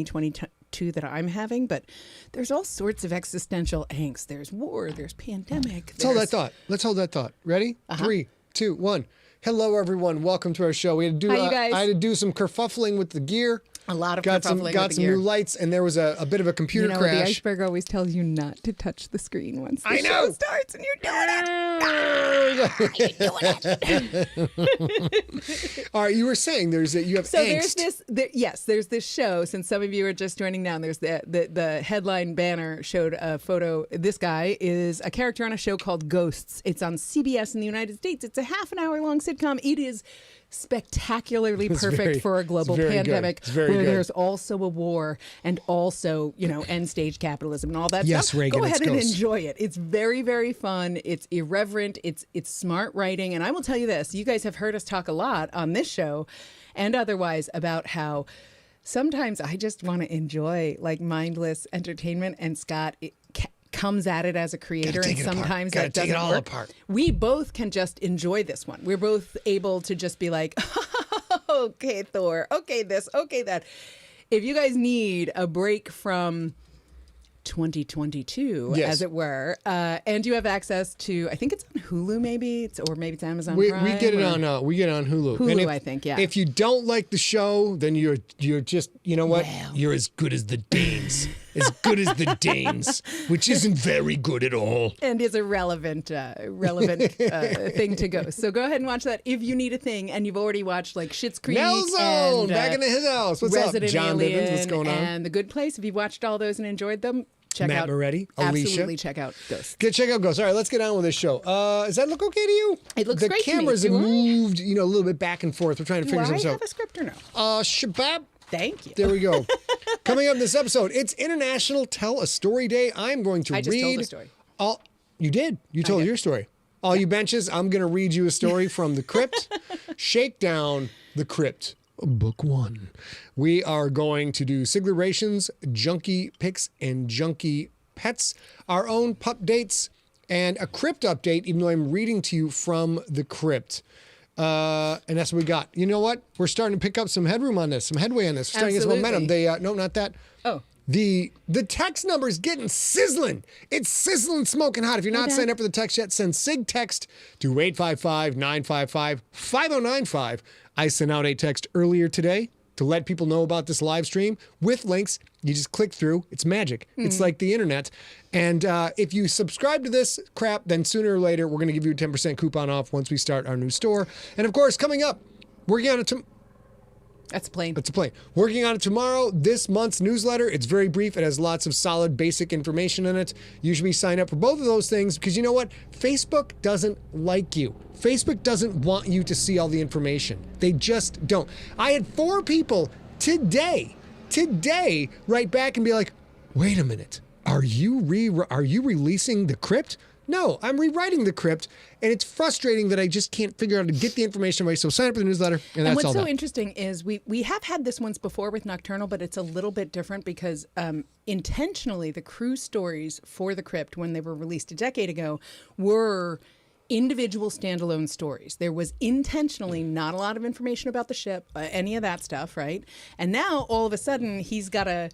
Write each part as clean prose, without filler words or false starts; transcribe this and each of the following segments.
2022 that I'm having, but there's all sorts of existential angst. There's war, there's pandemic. Let's hold that thought. Let's hold that thought. Ready? 3, 2, 1. Hello, everyone. Welcome to our show. We had to do. Hi, you guys. I had to do some kerfuffling with the gear. A lot of got kerfuffling some with got the some gear. new lights, and there was a bit of a computer The crash. iceberg always tells you not to touch the screen once the I know. show starts, and you're doing it. All right, you were saying you have So angst. there's this show. Since some of you are just joining now, there's the headline banner showed a photo. This guy is a character on a show called Ghosts. It's on CBS in the United States. It's a half an hour long sitcom. It is spectacularly perfect for a global pandemic where there's also a war and also, end stage capitalism and all that Yes, stuff. Reagan, Go ahead it's and Ghosts. enjoy it. It's very, very fun. It's irreverent. It's smart writing. And I will tell you this, you guys have heard us talk a lot on this show and otherwise about how sometimes I just want to enjoy like mindless entertainment, and Scott comes at it as a creator, and sometimes that doesn't work. Apart. We both can just enjoy this one. We're both able to just be like, okay, Thor, okay, this, okay, that. If you guys need a break from 2022, as it were, and you have access to, I think it's on Hulu, maybe, or maybe it's Amazon Prime. We get it on Hulu. Hulu, and I think, yeah. If you don't like the show, then you're just, you know what? Well. You're as good as the Danes. As good as the Danes, which isn't very good at all. And is a relevant thing to go. So go ahead and watch that if you need a thing, and you've already watched like Schitt's Creek Nelson, and back in his house. What's Resident up, John Alien Bivens? What's going on? And The Good Place. If you watched all those and enjoyed them, check Matt out Moretti, Alicia. Absolutely check out Ghosts. Check out Ghosts. All right, let's get on with this show. Does that look okay to you? It looks great to me. The cameras have Do I? moved, a little bit back and forth. We're trying to Do figure I this out. have a script or no? Shabab. Thank you. There we go. Coming up in this episode, it's International Tell a Story Day. I'm going to I read. just told a story. You did. You told your story. All you benches, I'm going to read you a story from the Crypt. Shakedown, the Crypt, Book 1. We are going to do Siglerbrations, Junkie Picks, and Junkie Pets, our own pup dates, and a Crypt update, even though I'm reading to you from the Crypt. And that's what we got. You know what? We're starting to pick up some headroom on this, some headway on this. We're starting to get some momentum. No, not that. Oh. The text number is getting sizzling. It's sizzling, smoking hot. If you're not signed up for the text yet, send SIG text to 855-955-5095. I sent out a text earlier today to let people know about this live stream with links. You just click through. It's magic. It's like the internet. And if you subscribe to this crap, then sooner or later, we're going to give you a 10% coupon off once we start our new store. And of course, coming up, working on it. That's plain. That's a plane. Working on it tomorrow. This month's newsletter. It's very brief. It has lots of solid, basic information in it. You should be signed up for both of those things because you know what? Facebook doesn't like you. Facebook doesn't want you to see all the information. They just don't. I had 4 people today write back and be like, "Wait a minute. Are you releasing the Crypt?" No, I'm rewriting the Crypt, and it's frustrating that I just can't figure out how to get the information away. So sign up for the newsletter, and that's all. What's so interesting is we have had this once before with Nocturnal, but it's a little bit different because intentionally the crew stories for the Crypt, when they were released a decade ago, were individual standalone stories. There was intentionally not a lot of information about the ship, any of that stuff, right? And now all of a sudden he's got to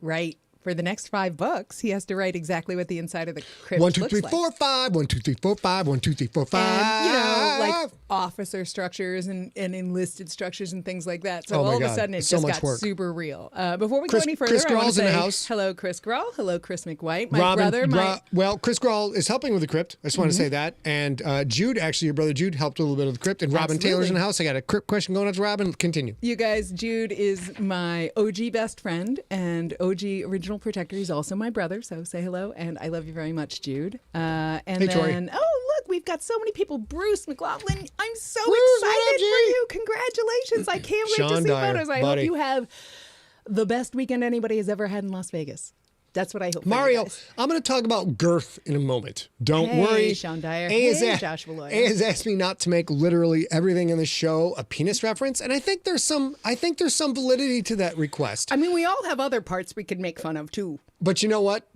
write. For the next 5 books, he has to write exactly what the inside of the Crypt 1, 2, looks 3, like. 4, 5. 1, 2, 3, 4, 5. 1, 2, 3, 4, 5. And, like officer structures and enlisted structures and things like that. So all of a sudden it so just much got work. super real. Before we go any further, Chris I want to Grawl's in the say house. hello, Chris Grawl. Hello, Chris McWhite. My brother. Well, Chris Grawl is helping with the Crypt. I just want to say that. And Jude, actually, your brother Jude, helped a little bit of the Crypt. And Robin Taylor's in the house. I got a Crypt question going out to Robin. Continue. You guys, Jude is my OG best friend and OG original protector. He's also my brother, so say hello. And I love you very much, Jude. And hey, then, Tori. Look, we've got so many people. Bruce McLaughlin, I'm so excited for you. Congratulations. I can't wait to see photos. I hope you have the best weekend anybody has ever had in Las Vegas. That's what I hope for Mario, you guys. I'm going to talk about girth in a moment. Don't Hey, worry. Sean Dyer. A Hey, Joshua Lloyd. has asked me not to make literally everything in the show a penis reference, and I think there's some validity to that request. I mean, we all have other parts we could make fun of too. But you know what?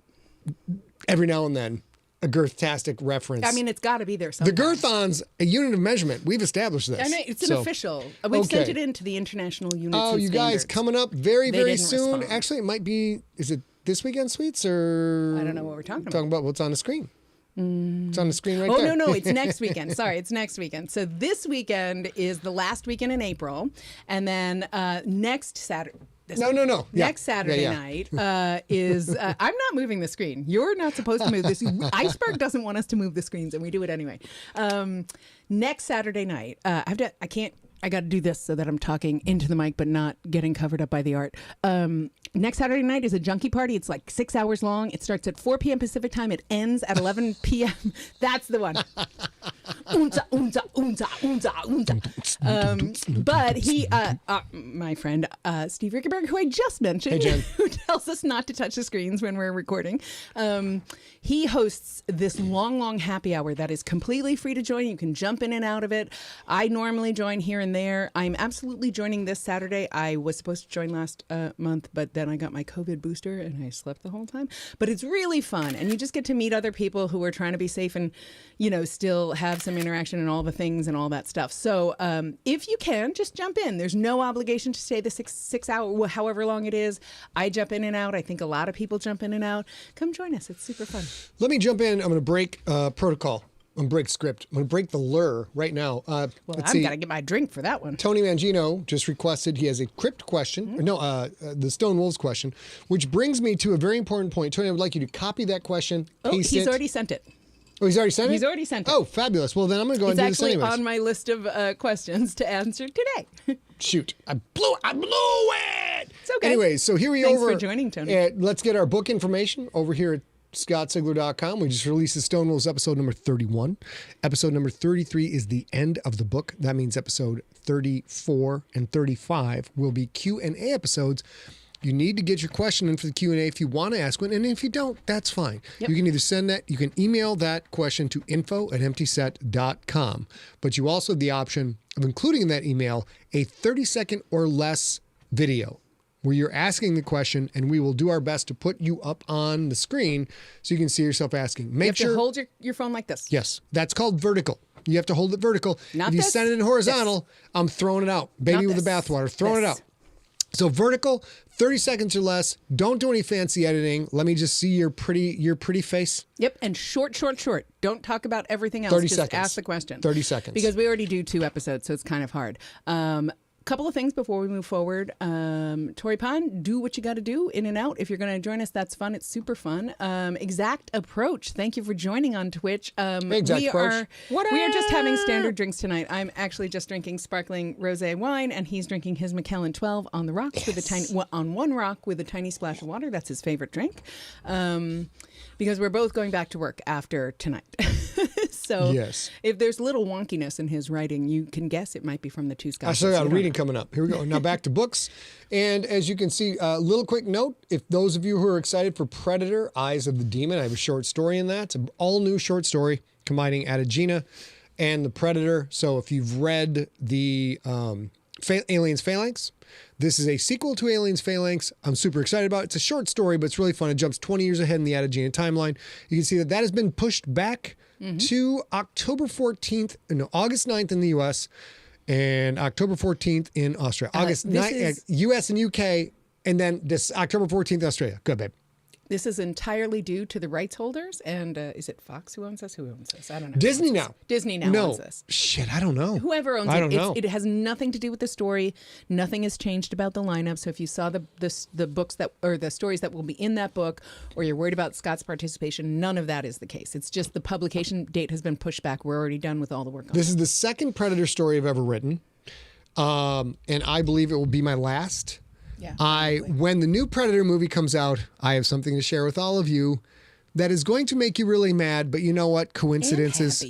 Every now and then, a girth-tastic reference. I mean, it's got to be there the somewhere. girthon's a unit of measurement. We've established this. I know, it's an official. We've sent it in to the international units. Oh, and you guys standards. coming up very, They very didn't soon. respond. Actually, it might be. Is it this weekend, Sweets, or I don't know what we're talking talking about what's on the screen? It's on the screen right Oh, there. no, it's next weekend. Sorry, it's next weekend. So this weekend is the last weekend in April. And then next Saturday. No. Yeah. Next Saturday night is. I'm not moving the screen. You're not supposed to move this. Iceberg doesn't want us to move the screens, and we do it anyway. Next Saturday night, I got to do this so that I'm talking into the mic, but not getting covered up by the art. Next Saturday night is a junkie party. It's like 6 hours long. It starts at 4 p.m. Pacific time. It ends at 11 p.m. That's the one. Unza, unza, unza, unza, unza. But he, my friend Steve Rickenberg, who I just mentioned, who tells us not to touch the screens when we're recording, he hosts this long happy hour that is completely free to join. You can jump in and out of it. I normally join here and there. I'm absolutely joining this Saturday. I was supposed to join last month, but then I got my COVID booster and I slept the whole time. But it's really fun, and you just get to meet other people who are trying to be safe and, still have some interaction and all the things and all that stuff. So if you can, just jump in. There's no obligation to stay the six hour, however long it is. I jump in and out. I think a lot of people jump in and out. Come join us. It's super fun. Let me jump in. I'm going to break protocol. I'm going to break script. I'm going to break the lure right now. Well, I've got to get my drink for that one. Tony Mangino just requested he has a crypt question. The Stone Wolves question, which brings me to a very important point. Tony, I would like you to copy that question. He's already sent it. Oh, he's already sent it? He's already sent it. Oh, fabulous. Well, then I'm going to go and do this It's anyways. actually on my list of questions to answer today. Shoot. I blew it. It's okay. Anyways, so here we Thanks over. for joining, Tony. Let's get our book information over here at ScottSigler.com. We just released the Stone Wolves episode number 31. Episode number 33 is the end of the book. That means episode 34 and 35 will be Q&A episodes. You need to get your question in for the Q&A if you want to ask one. And if you don't, that's fine. Yep. You can either send that, you can email that question to info@emptyset.com. But you also have the option of including in that email a 30-second or less video where you're asking the question, and we will do our best to put you up on the screen so you can see yourself asking. You have to hold your phone like this. Yes, that's called vertical. You have to hold it vertical. Not if you this. send it in horizontal, I'm throwing it out. Baby with the bathwater, throwing it out. So vertical, 30 seconds or less. Don't do any fancy editing. Let me just see your pretty face. Yep, and short. Don't talk about everything else. 30 just seconds. ask the question. 30 seconds. Because we already do 2 episodes, so it's kind of hard. Couple of things before we move forward. Tori Pond, do what you got to do, in and out. If you're going to join us, that's fun. It's super fun. Exact Approach. Thank you for joining on Twitch. Exact Approach. We are just having standard drinks tonight. I'm actually just drinking sparkling rosé wine, and he's drinking his Macallan 12 on the rocks on one rock with a tiny splash of water. That's his favorite drink. Because we're both going back to work after tonight. So if there's a little wonkiness in his writing, you can guess it might be from the 2 Scots. I still got a reading coming up. Here we go. Now back to books. And as you can see, a little quick note, if those of you who are excited for Predator, Eyes of the Demon, I have a short story in that. It's an all-new short story combining Adagina and the Predator. So if you've read the Aliens Phalanx, this is a sequel to Aliens Phalanx. I'm super excited about it. It's a short story, but it's really fun. It jumps 20 years ahead in the Adagina timeline. You can see that has been pushed back to October 14th, August 9th in the U.S., and October 14th in Australia. August 9th, U.S. and U.K., and then this October 14th, Australia. Good, babe. This is entirely due to the rights holders, and is it Fox who owns us? Who owns us? I don't know. Disney now. Disney now owns us. Shit, I don't know. Whoever owns I don't know. it has nothing to do with the story. Nothing has changed about the lineup. So if you saw the books that or the stories that will be in that book, or you're worried about Scott's participation, none of that is the case. It's just the publication date has been pushed back. We're already done with all the work on This is the second Predator story I've ever written, and I believe it will be my last. Yeah, when the new Predator movie comes out, I have something to share with all of you that is going to make you really mad, but you know what? Coincidences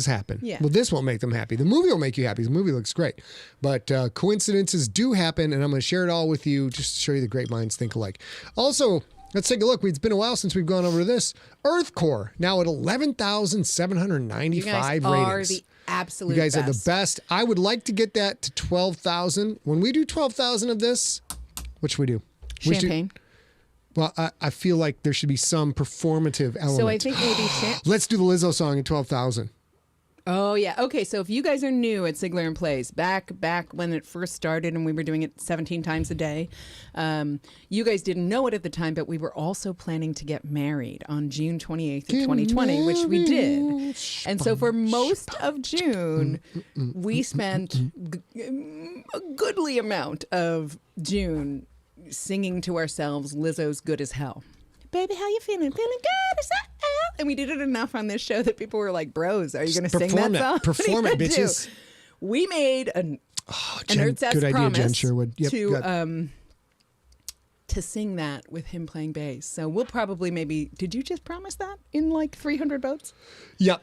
happen. Yeah. Well, this won't make them happy. The movie will make you happy. The movie looks great. But coincidences do happen, and I'm going to share it all with you just to show you the great minds think alike. Also, let's take a look. It's been a while since we've gone over this. Earth Core, now at 11,795 ratings. You guys are the absolute You guys best. are the best. I would like to get that to 12,000. When we do 12,000 of this, what should we do? Champagne. Well, I feel like there should be some performative element. So I think maybe Let's do the Lizzo song at 12,000. Oh yeah. Okay. So if you guys are new at SIGLERinPLACE, back when it first started and we were doing it 17 times a day, you guys didn't know it at the time, but we were also planning to get married on June 28th of 2020, which we did. And so for most of June, we spent a goodly amount of June singing to ourselves Lizzo's "Good as Hell." Baby, how you feeling? Feeling good as hell. And we did it enough on this show that people were like, bros, are you going to sing that song? Perform it, bitches. We made an Earth-Sass promise Jen Sherwood. Yep, to sing that with him playing bass. So we'll probably did you just promise that in like 300 votes? Yep.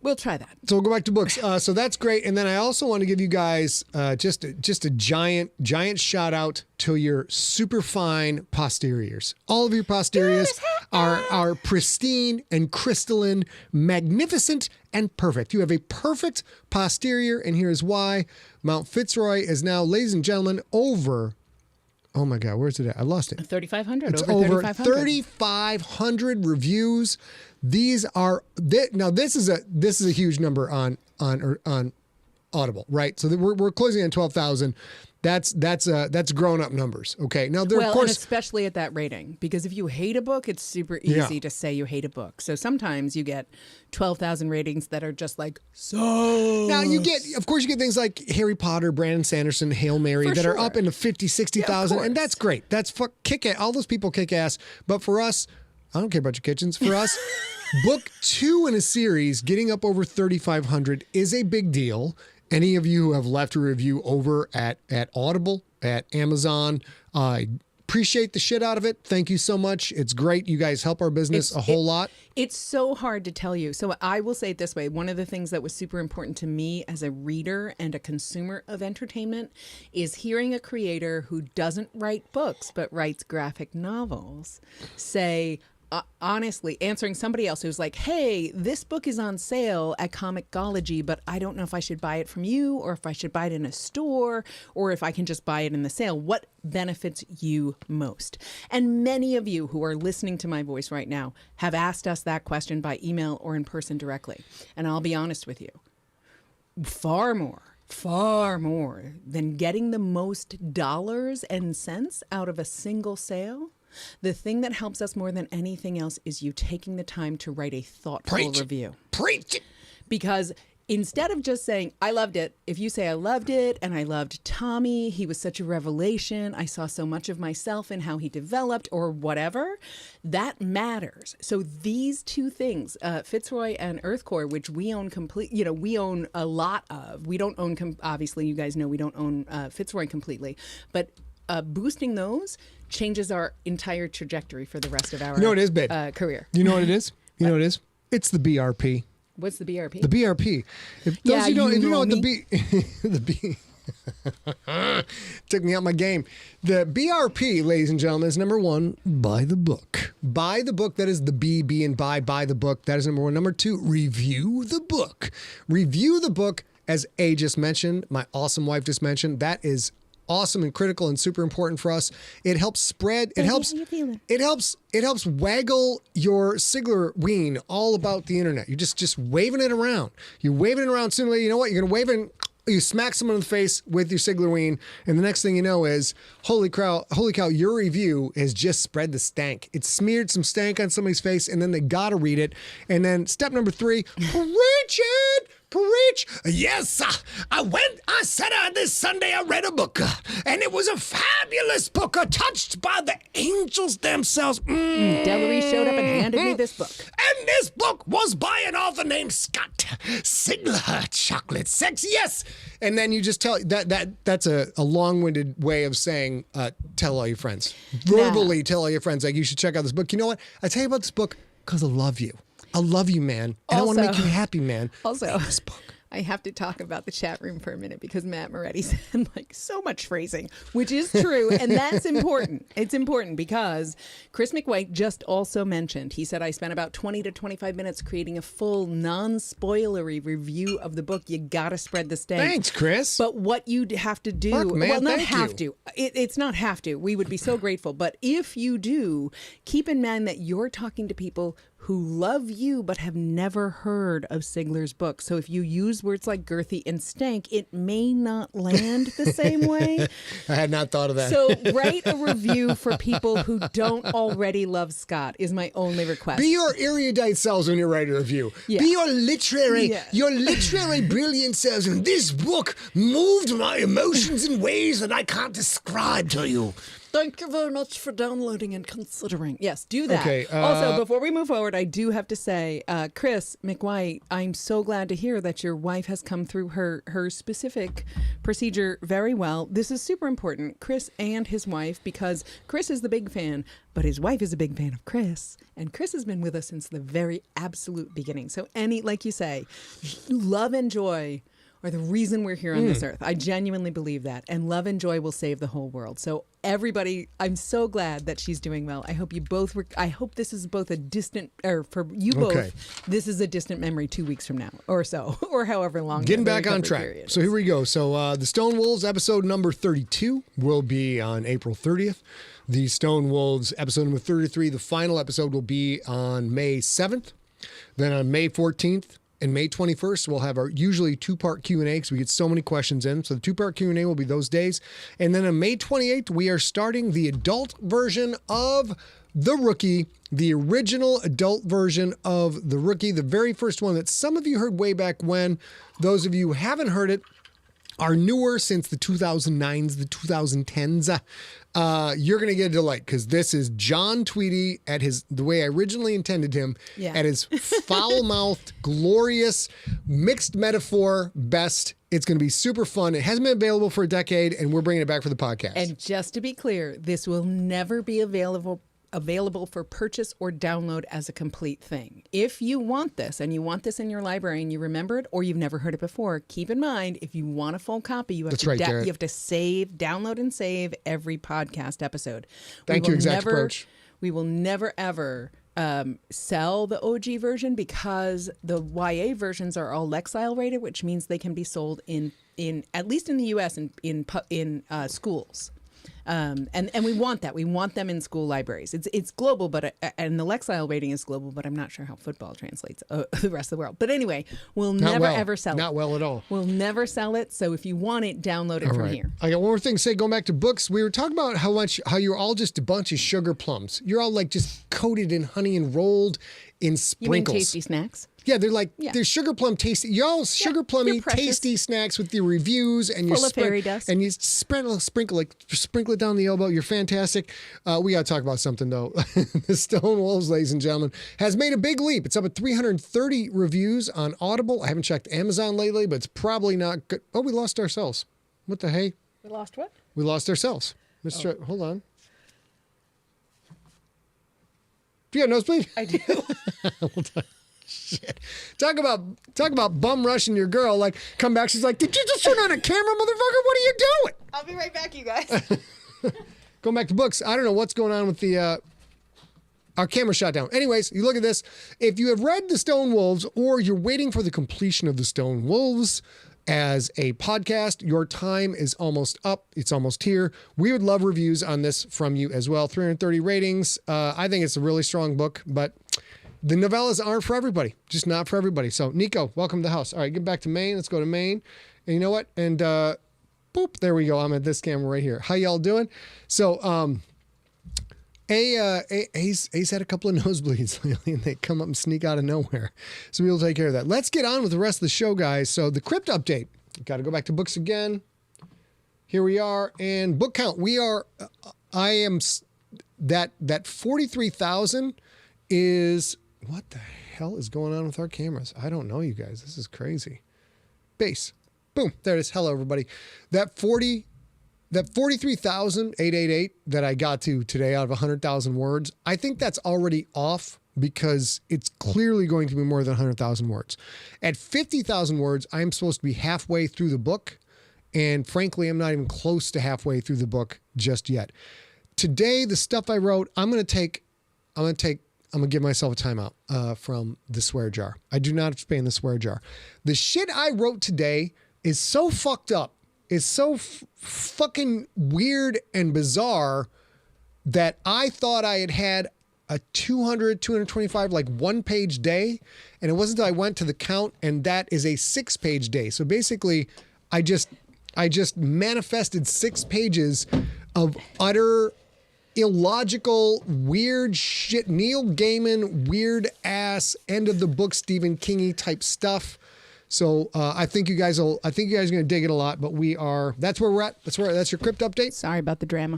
We'll try that. So we'll go back to books. So that's great. And then I also want to give you guys just a giant shout out to your super fine posteriors. All of your posteriors are pristine and crystalline, magnificent and perfect. You have a perfect posterior, and here's why. Mount Fitzroy is now, ladies and gentlemen, over. Oh my God, where's it at? I lost it. 3,500. It's over 3,500 reviews. These are now. This is a huge number on Audible, right? So we're closing on 12,000. That's grown up numbers. Okay. Now there, of course, and especially at that rating, because if you hate a book, it's super easy to say you hate a book. So sometimes you get 12,000 ratings that are just like so. Now you get things like Harry Potter, Brandon Sanderson, Hail Mary that are up into 50, 60,000, and that's great. That's kick ass. All those people kick ass. But for us, I don't care about your kitchens. For us, book 2 in a series getting up over 3,500 is a big deal. Any of you who have left a review over at Audible, at Amazon, I appreciate the shit out of it. Thank you so much. It's great. You guys help our business a whole lot. It's so hard to tell you. So I will say it this way. One of the things that was super important to me as a reader and a consumer of entertainment is hearing a creator who doesn't write books but writes graphic novels say, honestly, answering somebody else who's like, hey, this book is on sale at Comixology, but I don't know if I should buy it from you or if I should buy it in a store or if I can just buy it in the sale. What benefits you most? And many of you who are listening to my voice right now have asked us that question by email or in person directly. And I'll be honest with you, far more than getting the most dollars and cents out of a single sale, the thing that helps us more than anything else is you taking the time to write a thoughtful review. Preach it. Because instead of just saying, I loved it, if you say, I loved it and I loved Tommy, he was such a revelation, I saw so much of myself in how he developed or whatever, that matters. So these two things, Fitzroy and Earthcore, which we own we own a lot of. We don't own, obviously, you guys know we don't own Fitzroy completely, but boosting those changes our entire trajectory for the rest of our it is, babe. Career. You know what it is? You know what it is? It's the BRP. What's the BRP? The BRP. If you know what the B took me out my game. The BRP, ladies and gentlemen, is number 1, buy the book. Buy the book. That is the B and buy the book. That is number 1. Number 2, review the book. Review the book, as A just mentioned, my awesome wife just mentioned. That is awesome and critical and super important for us. It helps spread. It helps waggle your Sigler ween all about the internet. You're just waving it around. You're waving it around. Sooner or later, you know what? You're gonna wave it. You smack someone in the face with your Sigler ween, and the next thing you know is, holy cow, your review has just spread the stank. It smeared some stank on somebody's face, and then they gotta read it. And then step number 3, preach it. Preach. Yes, I said this Sunday I read a book, and it was a fabulous book, touched by the angels themselves. Delary showed up and handed me this book. And this book was by an author named Scott Sigler. Chocolate sex, yes. And then you just tell that's a long-winded way of saying tell all your friends. Verbally tell all your friends, like, you should check out this book. You know what? I tell you about this book because I love you. I love you, man. And I want to make you happy, man. Also, this book. I have to talk about the chat room for a minute because Matt Moretti said like so much phrasing, which is true. And that's important. It's important because Chris McWhite just also mentioned, he said, I spent about 20 to 25 minutes creating a full non-spoilery review of the book. You got to spread the stank. Thanks, Chris. But what you have to do, Fuck, man, well, not thank have you. to. It's not have to. We would be so grateful. But if you do, keep in mind that you're talking to people who love you but have never heard of Sigler's book. So if you use words like girthy and stank, it may not land the same way. I had not thought of that. So write a review for people who don't already love Scott is my only request. Be your erudite selves when you write a review. Yeah. Be your literary Yeah. brilliant selves. And this book moved my emotions in ways that I can't describe to you. Thank you very much for downloading and considering. Yes, do that. Okay, also, before we move forward, I do have to say, Chris McWhite, I'm so glad to hear that your wife has come through her specific procedure very well. This is super important, Chris and his wife, because Chris is the big fan, but his wife is a big fan of Chris. And Chris has been with us since the very absolute beginning. So like you say, love and joy are the reason we're here on this earth. I genuinely believe that. And love and joy will save the whole world. So everybody, I'm so glad that she's doing well. I hope you both I hope this is both a distant, or for you both, Okay. this is a distant memory 2 weeks from now or so, or however long. Getting the back on recovery track. period So is. here we go. So the Stone Wolves episode number 32 will be on April 30th. The Stone Wolves episode number 33, the final episode, will be on May 7th. Then on May 14th and May 21st, we'll have our usually two-part Q&A because we get so many questions in. So the two-part Q&A will be those days. And then on May 28th, we are starting the adult version of The Rookie, the original adult version of The Rookie, the very first one that some of you heard way back when. Those of you who haven't heard it are newer since the 2009s, the 2010s. You're going to get a delight because this is John Tweedy at the way I originally intended him, Yeah. at his foul-mouthed, glorious, mixed metaphor best. It's going to be super fun. It hasn't been available for a decade, and we're bringing it back for the podcast. And just to be clear, this will never be available for purchase or download as a complete thing. If you want this and you want this in your library and you remember it or you've never heard it before, keep in mind, if you want a full copy, you have That's to right, Garrett. you have to download and save every podcast episode. Thank you, Exact Approach. We will never ever sell the OG version because the YA versions are all Lexile rated, which means they can be sold in at least in the US in schools. And we want that. We want them in school libraries. It's global, but and the Lexile rating is global, but I'm not sure how football translates the rest of the world. But anyway, we'll never ever sell it. Not well at all. We'll never sell it. So if you want it, download it from here. I got one more thing to say. Going back to books, we were talking about how you're all just a bunch of sugar plums. You're all like just coated in honey and rolled in You mean sprinkles. tasty snacks? Yeah, they're like Yeah. they're sugar plum tasty. Y'all sugar plummy you're precious. tasty snacks with your reviews and Full of fairy dust. and you sprinkle it down the elbow. You're fantastic. We got to talk about something though. The Stone Wolves, ladies and gentlemen, has made a big leap. It's up at 330 reviews on Audible. I haven't checked Amazon lately, but it's probably not good. Oh, we lost ourselves. What the hey? We lost what? We lost ourselves. Let's try. Hold on. Do you have nose bleed? I do. Hold on. Shit. Talk about bum rushing your girl. Like, come back. She's like, did you just turn on a camera, motherfucker? What are you doing? I'll be right back, you guys. Going back to books. I don't know what's going on with our camera shot down. Anyways, you look at this. If you have read The Stone Wolves or you're waiting for the completion of The Stone Wolves as a podcast, your time is almost up. It's almost here. We would love reviews on this from you as well. 330 ratings. I think it's a really strong book, but the novellas aren't for everybody. Just not for everybody. So, Nico, welcome to the house. All right, get back to Maine. Let's go to Maine. And you know what? And boop, there we go. I'm at this camera right here. How y'all doing? So, Ace had a couple of nosebleeds lately, and they come up and sneak out of nowhere. So we'll take care of that. Let's get on with the rest of the show, guys. So the Crypt update. Got to go back to books again. Here we are, and book count. That 43,000 is, what the hell is going on with our cameras? I don't know, you guys. This is crazy. Base. Boom. There it is. Hello, everybody. That 43,888 that I got to today out of 100,000 words, I think that's already off because it's clearly going to be more than 100,000 words. At 50,000 words, I'm supposed to be halfway through the book. And frankly, I'm not even close to halfway through the book just yet. Today, the stuff I wrote, I'm going to give myself a timeout from the swear jar. I do not expand the swear jar. The shit I wrote today is so fucked up. It's so fucking weird and bizarre that I thought I had a 225, like 1-page day. And it wasn't until I went to the count, and that is a 6-page day. So basically, I just manifested 6 pages of utter illogical, weird shit, Neil Gaiman, weird ass, end of the book Stephen Kingy type stuff. So I think you guys are going to dig it a lot, but that's where we're at. That's your Crypt update. Sorry about the drama.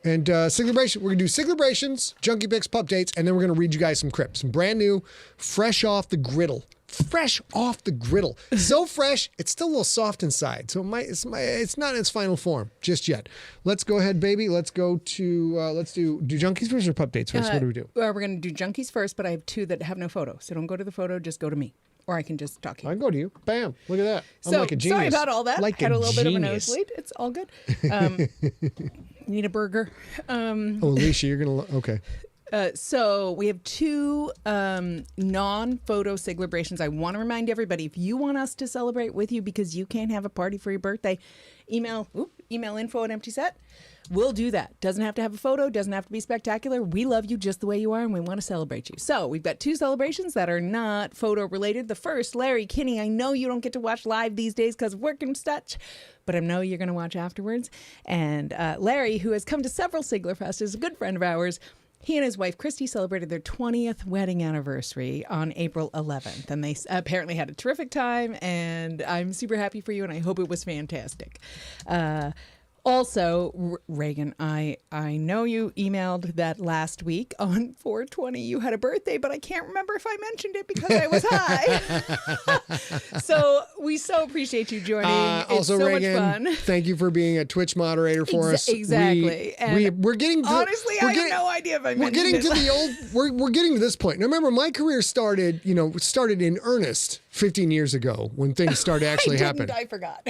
And Siglerbration, we're going to do Siglerbrations, Junkie Picks, Pupdates, and then we're going to read you guys some Crypt. Some brand new, fresh off the griddle. Fresh off the griddle. So fresh, it's still a little soft inside. So it's not in its final form just yet. Let's go ahead, baby. Let's go to, let's do Junkies first or Pupdates first? What do we do? We're going to do Junkies first, but I have 2 that have no photo. So don't go to the photo, just go to me. Or I can just talk to you. I can go to you. Bam. Look at that. I'm So, like a genius. sorry about all that. Like Had a little bit of a genius. nosebleed. It's all good. Need a burger. Alicia, you're going to, okay. So we have 2 non-photo Siglerbrations. I want to remind everybody, if you want us to celebrate with you because you can't have a party for your birthday, email info@emptyset. We'll do that. Doesn't have to have a photo. Doesn't have to be spectacular. We love you just the way you are, and we want to celebrate you. So we've got 2 celebrations that are not photo related. The first, Larry Kinney. I know you don't get to watch live these days because of work and such, but I know you're going to watch afterwards. And Larry, who has come to several Siglerfests, is a good friend of ours. He and his wife, Christy, celebrated their 20th wedding anniversary on April 11th. And they apparently had a terrific time. And I'm super happy for you. And I hope it was fantastic. Also, Reagan, I know you emailed that last week on 4/20 you had a birthday, but I can't remember if I mentioned it because I was high. So we so appreciate you joining. It's Also, so Reagan, much fun. thank you for being a Twitch moderator for us. Exactly. We're getting to, Honestly, I have no idea if I mentioned We're getting it. to the old. We're getting to this point. Now, remember, my career started in earnest 15 years ago when things started actually happening. I forgot.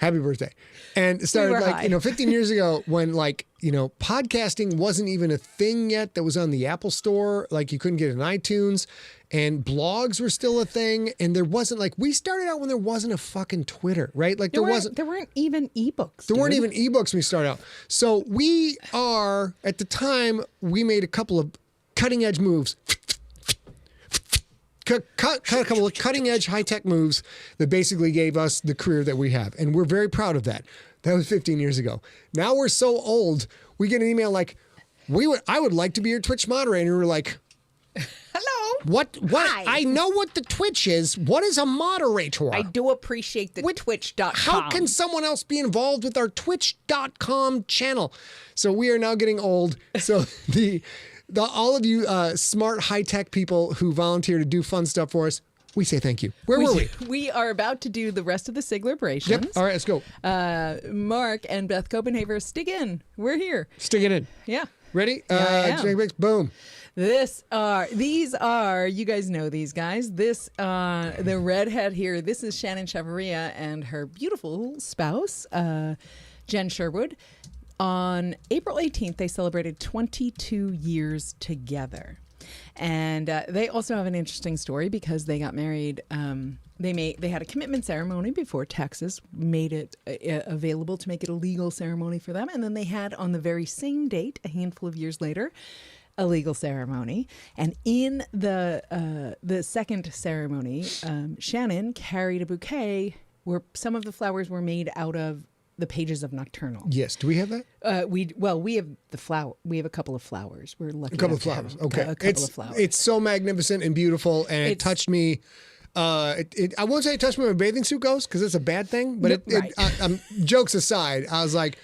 Happy birthday. And it started were high. 15 years ago when podcasting wasn't even a thing yet that was on the Apple store. Like you couldn't get it in iTunes, and blogs were still a thing. And there wasn't we started out when there wasn't a fucking Twitter, right? Like there weren't even ebooks. There weren't even ebooks when we started out. So at the time, we made a couple of cutting edge moves. Cut a couple of cutting-edge, high-tech moves that basically gave us the career that we have. And we're very proud of that. That was 15 years ago. Now we're so old, we get an email like, I would like to be your Twitch moderator. And we're like, hello. What? Hi. I know what the Twitch is. What is a moderator? I do appreciate the Twitch.com. How can someone else be involved with our Twitch.com channel? So we are now getting old. So all of you smart, high-tech people who volunteer to do fun stuff for us, we say thank you. Where were we? We are about to do the rest of the Siglerbrations. Yep. All right, let's go. Mark and Beth Copenhaver, stick in. We're here. Stick it in. Yeah. Ready? I am. Boom. These are, you guys know these guys. The redhead here, this is Shannon Chavaria and her beautiful spouse, Jen Sherwood. On April 18th, they celebrated 22 years together. And they also have an interesting story because they got married. They had a commitment ceremony before Texas made it available to make it a legal ceremony for them. And then they had on the very same date, a handful of years later, a legal ceremony. And in the second ceremony, Shannon carried a bouquet where some of the flowers were made out of the pages of Nocturnal. Yes. Do we have that? We have the flower. We have a couple of flowers. We're lucky. A couple of enough to flowers. have Okay. A couple of flowers. It's so magnificent and beautiful, and it touched me. I won't say it touched me when my bathing suit goes because it's a bad thing. But Right. Jokes aside, I was like,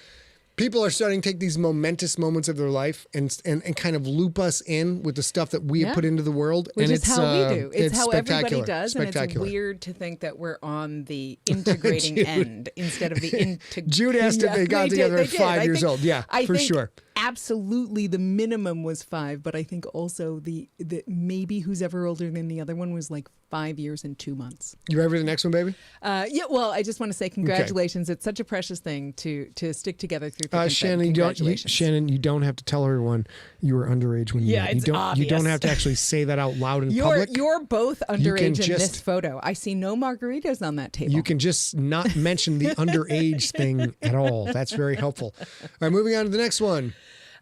people are starting to take these momentous moments of their life and kind of loop us in with the stuff that we have put into the world. Which and is how we do. It's how everybody spectacular. does, and it's weird to think that we're on the integrating end instead of the integrating. Jude asked if they got together at 5 years old. Yeah, for sure. absolutely the minimum was 5, but I think also the maybe who's ever older than the other one was like 5 years and 2 months. You ready for the next one, baby? Yeah, well, I just want to say congratulations. It's such a precious thing to stick together through thick and thin. Shannon, you don't have to tell everyone you were underage when you met. it's obvious. You don't have to actually say that out loud in public. You're both underage in this photo. I see no margaritas on that table. You can just not mention the underage thing at all. That's very helpful. All right, moving on to the next one.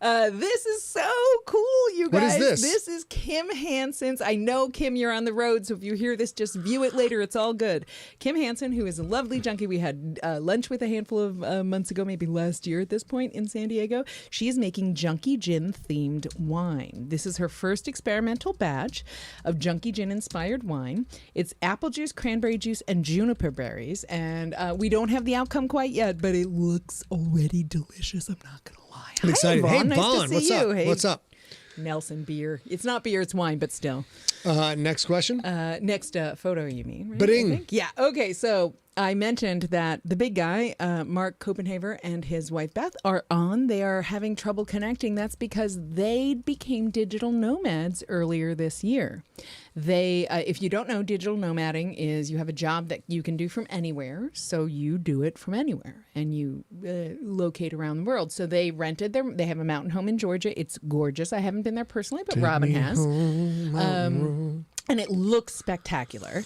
This is so cool, you guys. What is this? This is Kim Hansen's. I know, Kim, you're on the road, so if you hear this, just view it later. It's all good. Kim Hansen, who is a lovely junkie. We had lunch with a handful of months ago, maybe last year at this point in San Diego. She is making junkie gin-themed wine. This is her first experimental batch of junkie gin-inspired wine. It's apple juice, cranberry juice, and juniper berries. And we don't have the outcome quite yet, but it looks already delicious. I'm not going to lie. I'm excited. Hey, Hey, nice Vaughn, to what's see up? you. Hey. What's up? Nelson beer. It's not beer, it's wine, but still. Next question. Next photo, you mean? Right? Ba-ding. I think? Yeah. Okay. So I mentioned that the big guy, Mark Copenhaver, and his wife Beth are on. They are having trouble connecting. That's because they became digital nomads earlier this year. They, if you don't know, digital nomading is you have a job that you can do from anywhere. So you do it from anywhere and you locate around the world. So they rented they have a mountain home in Georgia. It's gorgeous. I haven't been there personally, but Robin has. And it looks spectacular.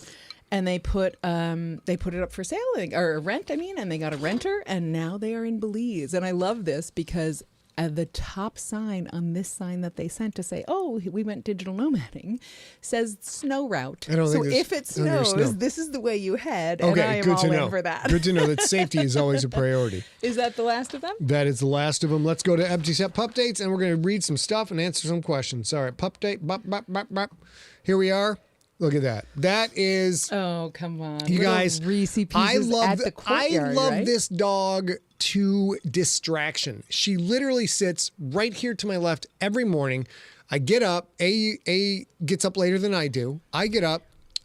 And they put it up for sale or rent, and they got a renter, and now they are in Belize. And I love this because the top sign on this sign that they sent to say, "Oh, we went digital nomading," says snow route. So if it snows, this is the way you head. Okay, and I am good all to know. in for that. Good to know that safety is always a priority. Is that the last of them? That is the last of them. Let's go to Empty Set Pupdates, and we're going to read some stuff and answer some questions. All right, Pupdate. Bop, bop, bop, bop. Here we are. Look at that. That is. Oh, come on. You guys, Reese Pieces at the courtyard, I love right? this dog to distraction. She literally sits right here to my left every morning. I get up. A gets up later than I do. I get up.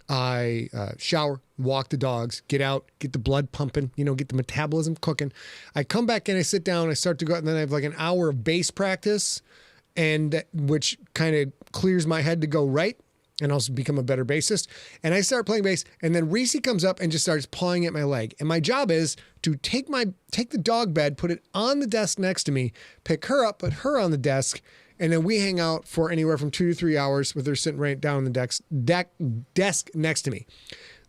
I shower, walk the dogs, get out, get the blood pumping, get the metabolism cooking. I come back in, I sit down, I start to go out, and then I have like an hour of bass practice, and which kind of clears my head to go right. And also become a better bassist. And I start playing bass, and then Reese comes up and just starts pawing at my leg. And my job is to take the dog bed, put it on the desk next to me, pick her up, put her on the desk, and then we hang out for anywhere from 2 to 3 hours with her sitting right down on the desk next to me.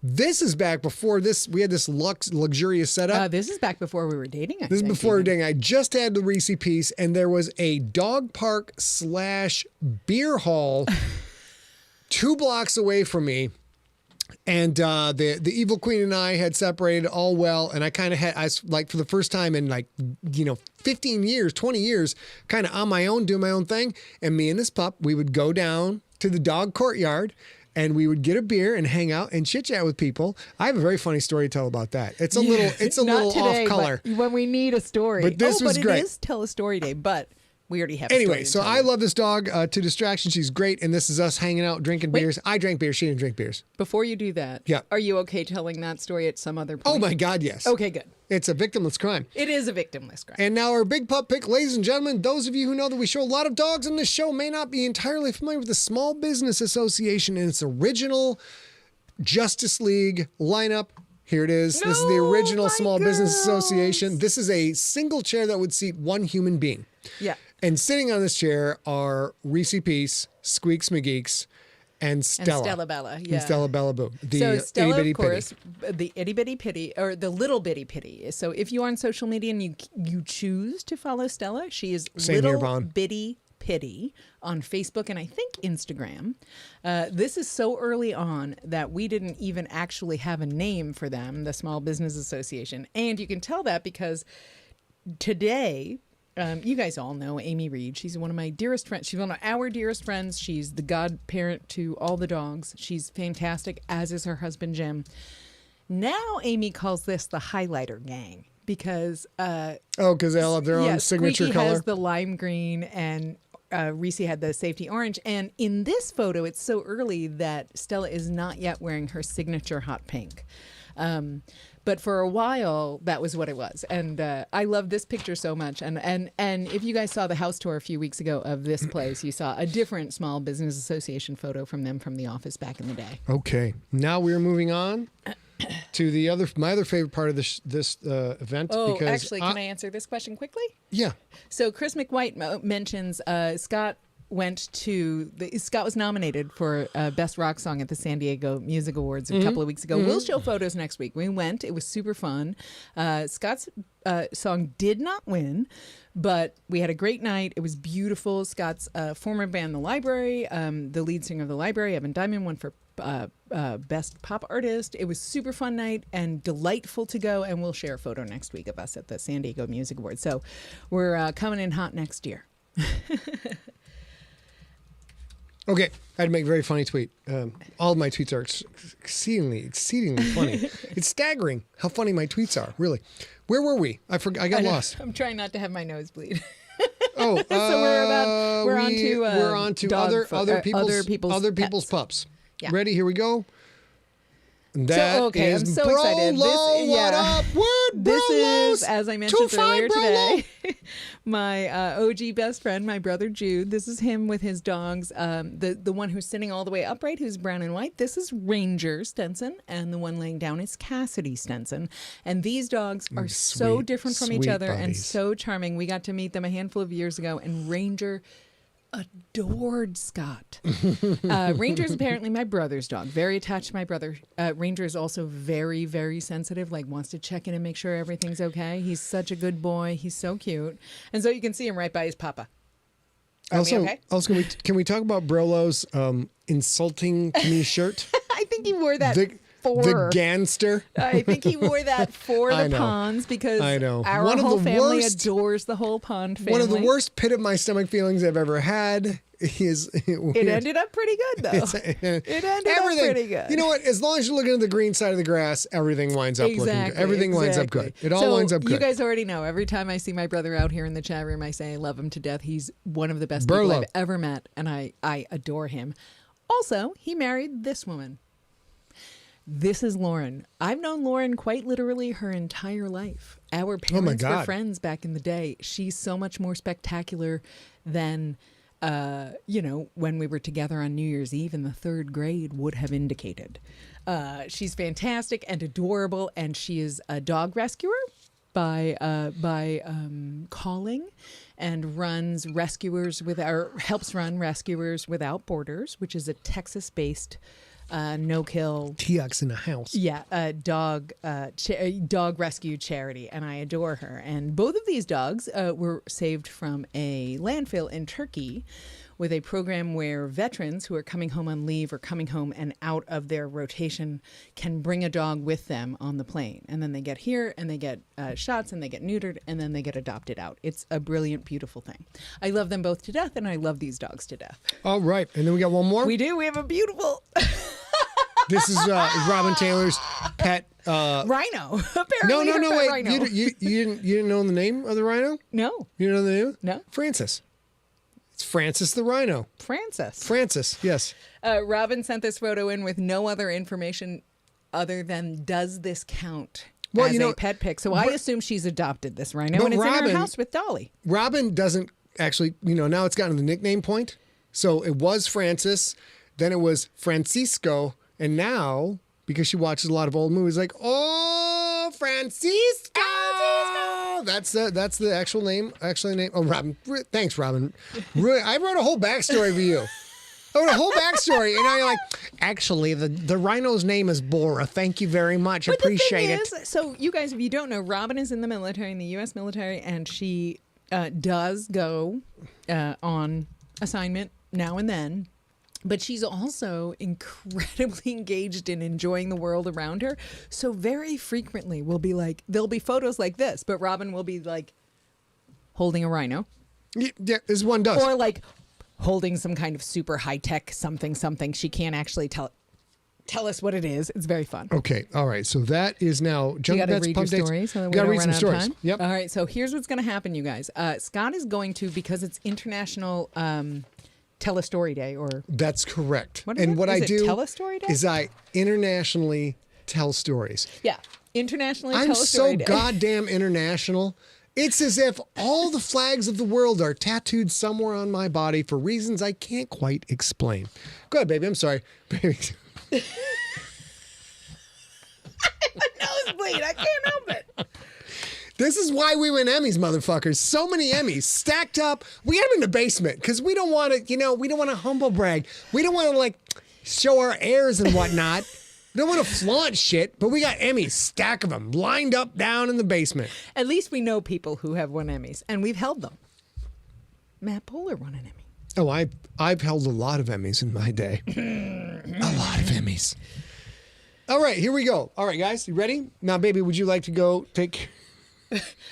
This is back before this. We had this luxurious setup. This is back before we were dating. This is before we were dating. I just had the Reese piece, and there was a dog park / beer hall 2 blocks away from me, and the evil queen and I had separated all well, and I kind of had, for the first time in 15 years, 20 years, kind of on my own, doing my own thing, and me and this pup, we would go down to the dog courtyard, and we would get a beer and hang out and chit chat with people. I have a very funny story to tell about that. It's a little today, off color. When we need a story. But this was great. It is Tell a Story Day, but we already have Anyway, so I love this dog to distraction. She's great, and this is us hanging out, drinking beers. I drank beers. She didn't drink beers. Before you do that, are you okay telling that story at some other point? Oh, my God, yes. Okay, good. It's a victimless crime. It is a victimless crime. And now our big pup pick, ladies and gentlemen, those of you who know that we show a lot of dogs on this show may not be entirely familiar with the Small Business Association and its original Justice League lineup. Here it is. This is the original Small Business Association. This is a single chair that would seat one human being. Yeah. And sitting on this chair are Reese Peace, Squeaks McGeeks, and Stella. And Stella Bella, yeah. And Stella Bella Boo. So Stella, itty-bitty of course, pitty. the itty bitty pitty, or the little bitty pitty. So if you're on social media and you choose to follow Stella, she is little bitty pitty on Facebook and I think Instagram. This is so early on that we didn't even actually have a name for them, the Small Business Association. And you can tell that because today, you guys all know Amy Reed. She's one of my dearest friends. She's one of our dearest friends. She's the godparent to all the dogs. She's fantastic, as is her husband, Jim. Now Amy calls this the highlighter gang because... because they all have their own signature Squeaky color. has the lime green and Reese had the safety orange. And in this photo, it's so early that Stella is not yet wearing her signature hot pink. But for a while, that was what it was. And I love this picture so much. And if you guys saw the house tour a few weeks ago of this place, you saw a different small business association photo from them from the office back in the day. Okay. Now we're moving on to my other favorite part of this event. Oh, because actually, can I answer this question quickly? Yeah. So Chris McWhite mentions Scott was nominated for Best Rock Song at the San Diego Music Awards a couple of weeks ago. We'll show photos next week. We went. It was super fun. Scott's song did not win, but we had a great night. It was beautiful. Scott's former band, The Library, the lead singer of The Library, Evan Diamond, won for Best Pop Artist. It was super fun night and delightful to go, and we'll share a photo next week of us at the San Diego Music Awards. So we're coming in hot next year. Okay, I had to make a very funny tweet. All of my tweets are exceedingly funny. It's staggering how funny my tweets are, really. Where were we? I got lost. I'm trying not to have my nose bleed. Oh, so we're on to other people's pets. pups. Yeah. Ready? Here we go. That okay, is I'm so Brolo. excited. What up? What? This Brolos? is, as I mentioned 2-5 earlier Brolo. today, my OG best friend, my brother Jude. This is him with his dogs. The one who's sitting all the way upright, who's brown and white. This is Ranger Stenson, and the one laying down is Cassidy Stenson. And these dogs are so different from each other and so charming. We got to meet them a handful of years ago, and Ranger adored Scott. Ranger is apparently my brother's dog. Very attached to my brother. Ranger is also very, very sensitive, like wants to check in and make sure everything's okay. He's such a good boy. He's so cute. And so you can see him right by his papa. Also, can we talk about Brolo's insulting to me shirt? I think he wore that the Ganster. I think he wore that for the Ponds because our whole family adores the whole Pond family. One of the worst pit of my stomach feelings I've ever had is... It ended up pretty good, though. It ended up pretty good. You know what? As long as you're looking at the green side of the grass, everything winds up looking good. Everything winds up good. It all winds up good. You guys already know. Every time I see my brother out here in the chat room, I say I love him to death. He's one of the best people I've ever met, and I adore him. Also, he married this woman. This is Lauren. I've known Lauren quite literally her entire life. Our parents were friends back in the day. She's so much more spectacular than, when we were together on New Year's Eve in the 3rd grade would have indicated. She's fantastic and adorable, and she is a dog rescuer by calling and helps run Rescuers Without Borders, which is a Texas-based no-kill T-X in the house. Yeah, dog rescue charity, and I adore her. And both of these dogs were saved from a landfill in Turkey with a program where veterans who are coming home on leave or coming home and out of their rotation can bring a dog with them on the plane. And then they get here and they get shots and they get neutered and then they get adopted out. It's a brilliant, beautiful thing. I love them both to death, and I love these dogs to death. All right. And then we got one more? We do. We have a beautiful... This is Robin Taylor's pet rhino. Apparently, no, wait. Rhino. You didn't know the name of the rhino? No. You didn't know the name? No. Francis. It's Francis the rhino. Francis, yes. Robin sent this photo in with no other information other than does this count as a pet pic? So I assume she's adopted this rhino, and it's in her house with Dolly. Robin doesn't actually, now it's gotten to the nickname point. So it was Francis, then it was Francisco. And now, because she watches a lot of old movies, like, oh, Francisco! That's the actual name. Oh, Robin. Thanks, Robin. I wrote a whole backstory for you. And now you're like, actually, the rhino's name is Bora. Thank you very much. But appreciate the it. thing is, so you guys, if you don't know, Robin is in the military, in the U.S. military, and she does go on assignment now and then. But she's also incredibly engaged in enjoying the world around her. So very frequently there'll be photos like this, but Robin will be like holding a rhino. Yeah, as one does. Or like holding some kind of super high-tech something. She can't actually tell us what it is. It's very fun. Okay. All right. So that is now... You got to read your story so that we don't run out of time. Yep. All right. So here's what's going to happen, you guys. Scott is going to, because it's International... Tell a Story Day, or that's correct. What is it? What is I it do Tell a Story Day? is I internationally tell stories. Yeah. Internationally, I'm tell a so story day. goddamn international. It's as if all the flags of the world are tattooed somewhere on my body for reasons I can't quite explain. Go ahead, baby. I'm sorry. Baby. Nosebleed. I can't help it. This is why we win Emmys, motherfuckers. So many Emmys stacked up. We have them in the basement because we don't want to, we don't want to humble brag. We don't want to like show our airs and whatnot. We don't want to flaunt shit, but we got Emmys, stack of them, lined up down in the basement. At least we know people who have won Emmys, and we've held them. Matt Poehler won an Emmy. Oh, I've held a lot of Emmys in my day. A lot of Emmys. All right, here we go. All right, guys, you ready? Now, baby, would you like to go take...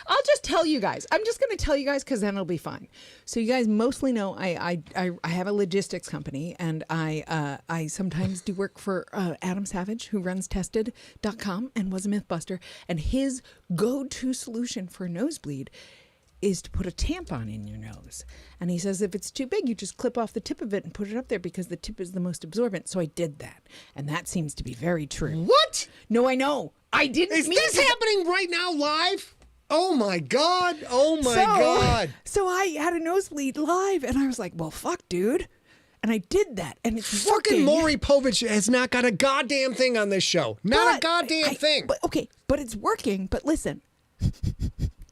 I'll just tell you guys. I'm just going to tell you guys because then it'll be fine. So you guys mostly know I have a logistics company, and I sometimes do work for Adam Savage, who runs Tested.com and was a Mythbuster. And his go-to solution for a nosebleed is to put a tampon in your nose. And he says if it's too big, you just clip off the tip of it and put it up there because the tip is the most absorbent. So I did that. And that seems to be very true. What? No, I know. I didn't Is mean this to. happening right now live? Oh my God. Oh my God. So I had a nosebleed live and I was like, well, fuck, dude. And I did that and it's Fucking working. Maury Povich has not got a goddamn thing on this show. Not a goddamn thing. But it's working. But listen,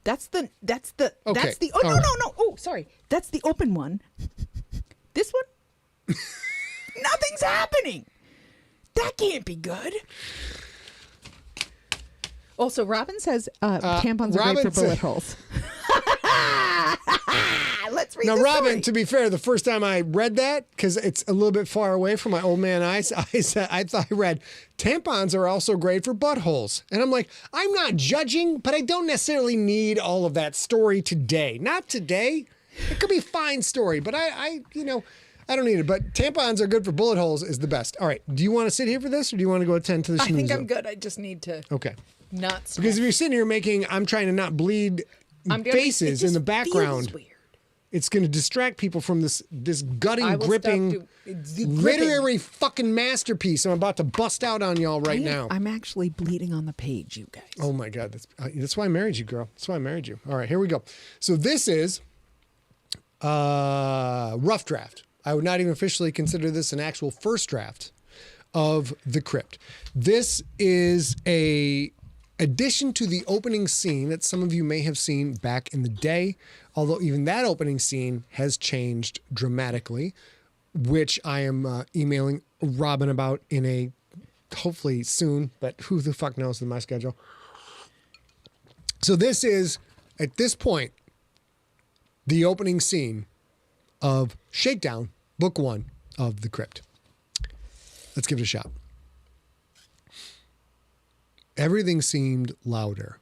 that's the Okay, oh, all no, right. no. Oh, sorry. That's the open one. This one, nothing's happening. That can't be good. Also, Robin says tampons are great for bullet holes. Let's read Now, the Robin, story. to be fair, the first time I read that, because it's a little bit far away from my old man eyes, I thought I read, tampons are also great for buttholes. And I'm like, I'm not judging, but I don't necessarily need all of that story today. Not today. It could be a fine story, but I don't need it. But tampons are good for bullet holes is the best. All right. Do you want to sit here for this, or do you want to go attend to the I think schmooze? I'm good. I just need to Okay. not snap. Because if you're sitting here making, I'm trying to not bleed faces in the background, Weird. it's going to distract people from this I gutting, will gripping, gripping. literary fucking masterpiece I'm about to bust out on y'all right now. I'm actually bleeding on the page, you guys. Oh my God. That's why I married you, girl. That's why I married you. All right, here we go. So this is rough draft. I would not even officially consider this an actual first draft of The Crypt. This is a addition to the opening scene that some of you may have seen back in the day, although even that opening scene has changed dramatically, which I am emailing Robin about in a hopefully soon, but who the fuck knows with my schedule. So this is, at this point, the opening scene of Shakedown, Book I of The Crypt. Let's give it a shot. Everything seemed louder.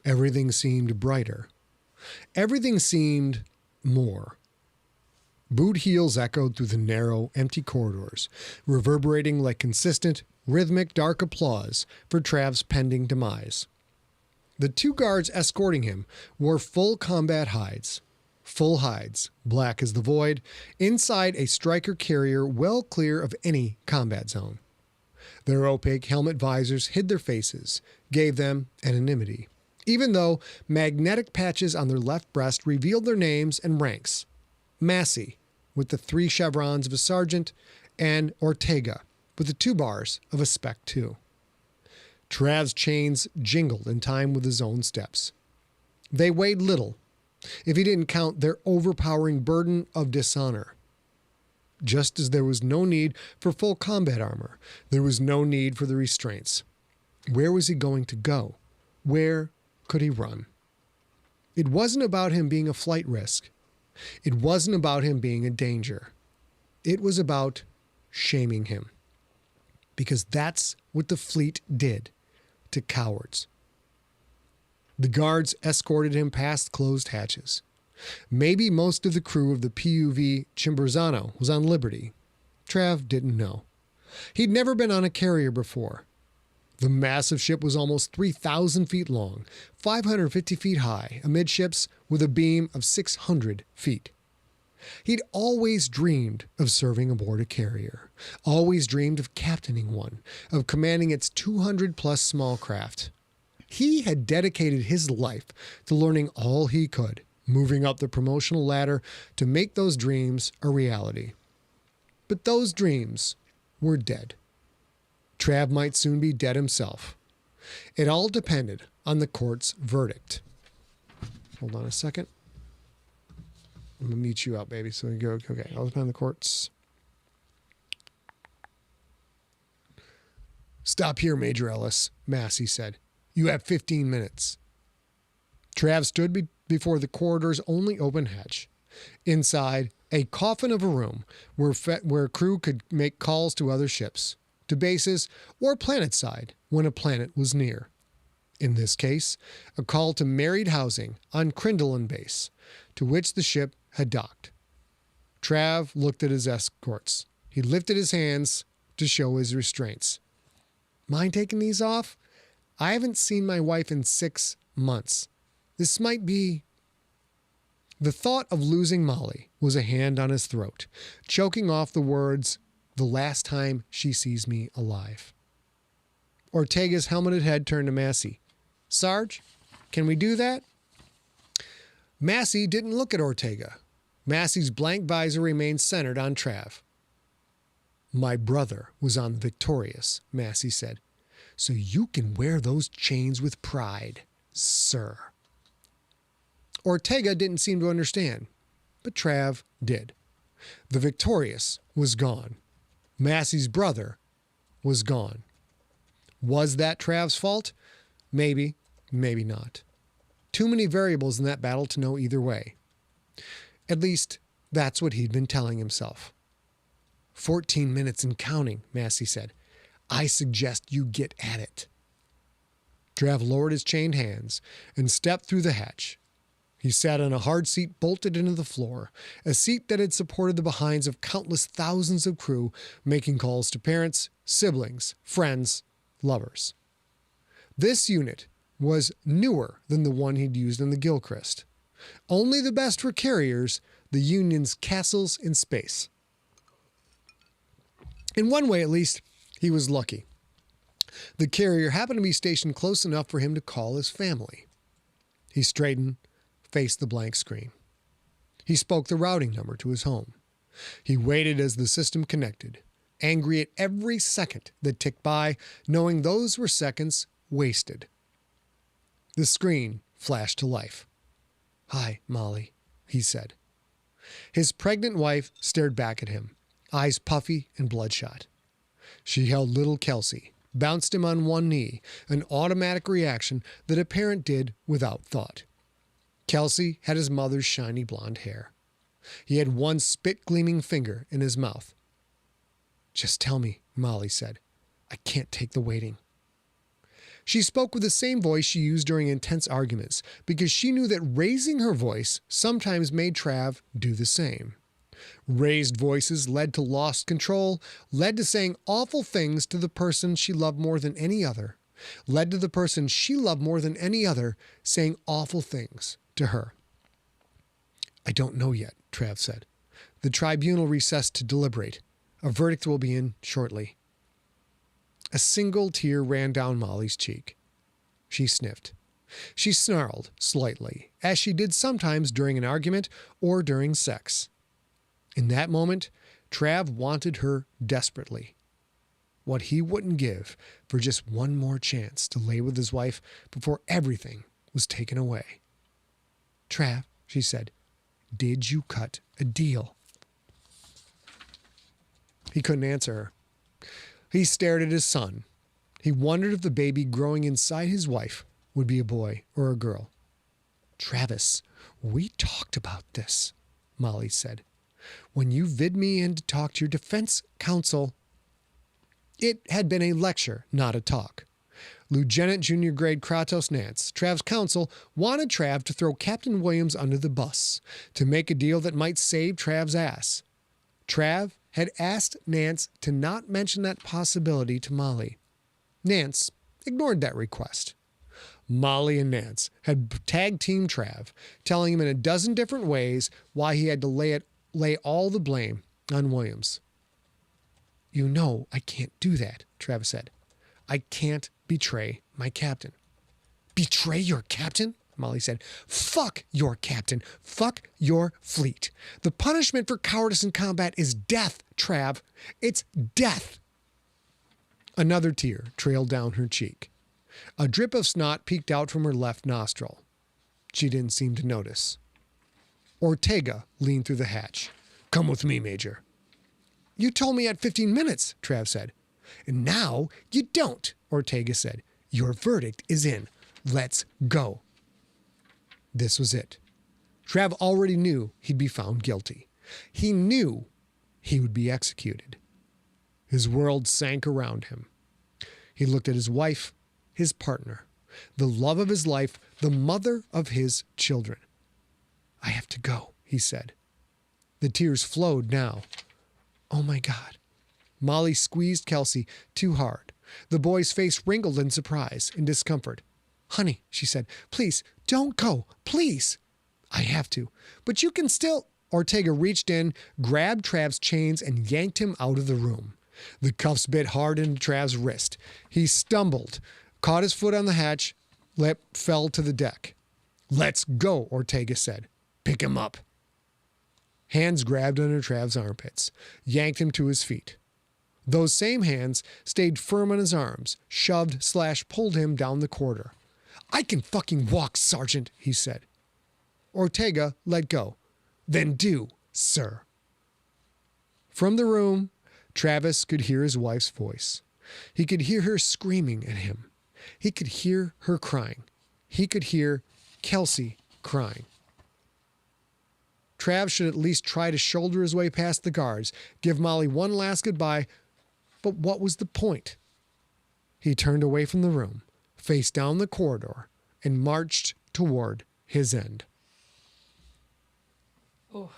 Everything seemed brighter. Everything seemed more. Boot heels echoed through the narrow, empty corridors, reverberating like consistent, rhythmic, dark applause for Trav's pending demise. The two guards escorting him wore full combat hides. Full hides, black as the void, inside a striker carrier well clear of any combat zone. Their opaque helmet visors hid their faces, gave them anonymity, even though magnetic patches on their left breast revealed their names and ranks. Massey, with the 3 chevrons of a sergeant, and Ortega, with the 2 bars of a Spec 2. Trav's chains jingled in time with his own steps. They weighed little, if he didn't count their overpowering burden of dishonor. Just as there was no need for full combat armor, there was no need for the restraints. Where was he going to go? Where could he run? It wasn't about him being a flight risk. It wasn't about him being a danger. It was about shaming him. Because that's what the fleet did to cowards. The guards escorted him past closed hatches. Maybe most of the crew of the PUV Chimborazo was on liberty. Trav didn't know. He'd never been on a carrier before. The massive ship was almost 3,000 feet long, 550 feet high, amidships with a beam of 600 feet. He'd always dreamed of serving aboard a carrier, always dreamed of captaining one, of commanding its 200-plus small craft. He had dedicated his life to learning all he could, moving up the promotional ladder to make those dreams a reality. But those dreams were dead. Trav might soon be dead himself. It all depended on the court's verdict. Hold on a second. I'm going to mute you out, baby. So we go, okay, all depend on the courts. Stop here, Major Ellis, Massey said. You have 15 minutes. Trav stood before the corridor's only open hatch. Inside, a coffin of a room where crew could make calls to other ships, to bases, or planetside when a planet was near. In this case, a call to married housing on Cryndalin base, to which the ship had docked. Trav looked at his escorts. He lifted his hands to show his restraints. Mind taking these off? I haven't seen my wife in 6 months. This might be... The thought of losing Molly was a hand on his throat, choking off the words, the last time she sees me alive. Ortega's helmeted head turned to Massey. Sarge, can we do that? Massey didn't look at Ortega. Massey's blank visor remained centered on Trav. My brother was on the Victorious, Massey said, so you can wear those chains with pride, sir. Ortega didn't seem to understand, but Trav did. The Victorious was gone. Massey's brother was gone. Was that Trav's fault? Maybe, maybe not. Too many variables in that battle to know either way. At least, that's what he'd been telling himself. 14 minutes and counting, Massey said. I suggest you get at it. Trav lowered his chained hands and stepped through the hatch. He sat on a hard seat bolted into the floor, a seat that had supported the behinds of countless thousands of crew making calls to parents, siblings, friends, lovers. This unit was newer than the one he'd used in the Gilchrist. Only the best for carriers, the Union's castles in space. In one way, at least, he was lucky. The carrier happened to be stationed close enough for him to call his family. He straightened, faced the blank screen. He spoke the routing number to his home. He waited as the system connected, angry at every second that ticked by, knowing those were seconds wasted. The screen flashed to life. Hi, Molly, he said. His pregnant wife stared back at him, eyes puffy and bloodshot. She held little Kelsey, bounced him on one knee, an automatic reaction that a parent did without thought. Kelsey had his mother's shiny blonde hair. He had one spit-gleaming finger in his mouth. Just tell me, Molly said. I can't take the waiting. She spoke with the same voice she used during intense arguments because she knew that raising her voice sometimes made Trav do the same. Raised voices led to lost control, led to saying awful things to the person she loved more than any other, led to the person she loved more than any other saying awful things to her. I don't know yet, Trav said. The tribunal recessed to deliberate. A verdict will be in shortly. A single tear ran down Molly's cheek. She sniffed. She snarled slightly, as she did sometimes during an argument or during sex. In that moment, Trav wanted her desperately. What he wouldn't give for just one more chance to lay with his wife before everything was taken away. Trav, she said, did you cut a deal? He couldn't answer her. He stared at his son. He wondered if the baby growing inside his wife would be a boy or a girl. Travis, we talked about this, Molly said. When you vid me in to talk to your defense counsel, it had been a lecture, not a talk. Lieutenant Junior Grade Kratos Nance, Trav's counsel, wanted Trav to throw Captain Williams under the bus, to make a deal that might save Trav's ass. Trav had asked Nance to not mention that possibility to Molly. Nance ignored that request. Molly and Nance had tag-teamed Trav, telling him in a dozen different ways why he had to lay it lay all the blame on Williams. You know I can't do that, Travis said. I can't betray my captain. Betray your captain? Molly said. Fuck your captain. Fuck your fleet. The punishment for cowardice in combat is death, Trav. It's death. Another tear trailed down her cheek. A drip of snot peeked out from her left nostril. She didn't seem to notice. Ortega leaned through the hatch. Come with me, Major. You told me at 15 minutes, Trav said. And now you don't, Ortega said. Your verdict is in. Let's go. This was it. Trav already knew he'd be found guilty. He knew he would be executed. His world sank around him. He looked at his wife, his partner, the love of his life, the mother of his children. I have to go, he said. The tears flowed now. Oh my God. Molly squeezed Kelsey too hard. The boy's face wrinkled in surprise and discomfort. Honey, she said, please don't go, please. I have to, but you can still. Ortega reached in, grabbed Trav's chains and yanked him out of the room. The cuffs bit hard into Trav's wrist. He stumbled, caught his foot on the hatch, fell to the deck. Let's go, Ortega said. Pick him up. Hands grabbed under Trav's armpits, yanked him to his feet. Those same hands stayed firm on his arms, shoved/pulled him down the corridor. I can fucking walk, Sergeant, he said. Ortega let go. Then do, sir. From the room, Travis could hear his wife's voice. He could hear her screaming at him. He could hear her crying. He could hear Kelsey crying. Trav should at least try to shoulder his way past the guards, give Molly one last goodbye, but what was the point? He turned away from the room, faced down the corridor, and marched toward his end. Oh.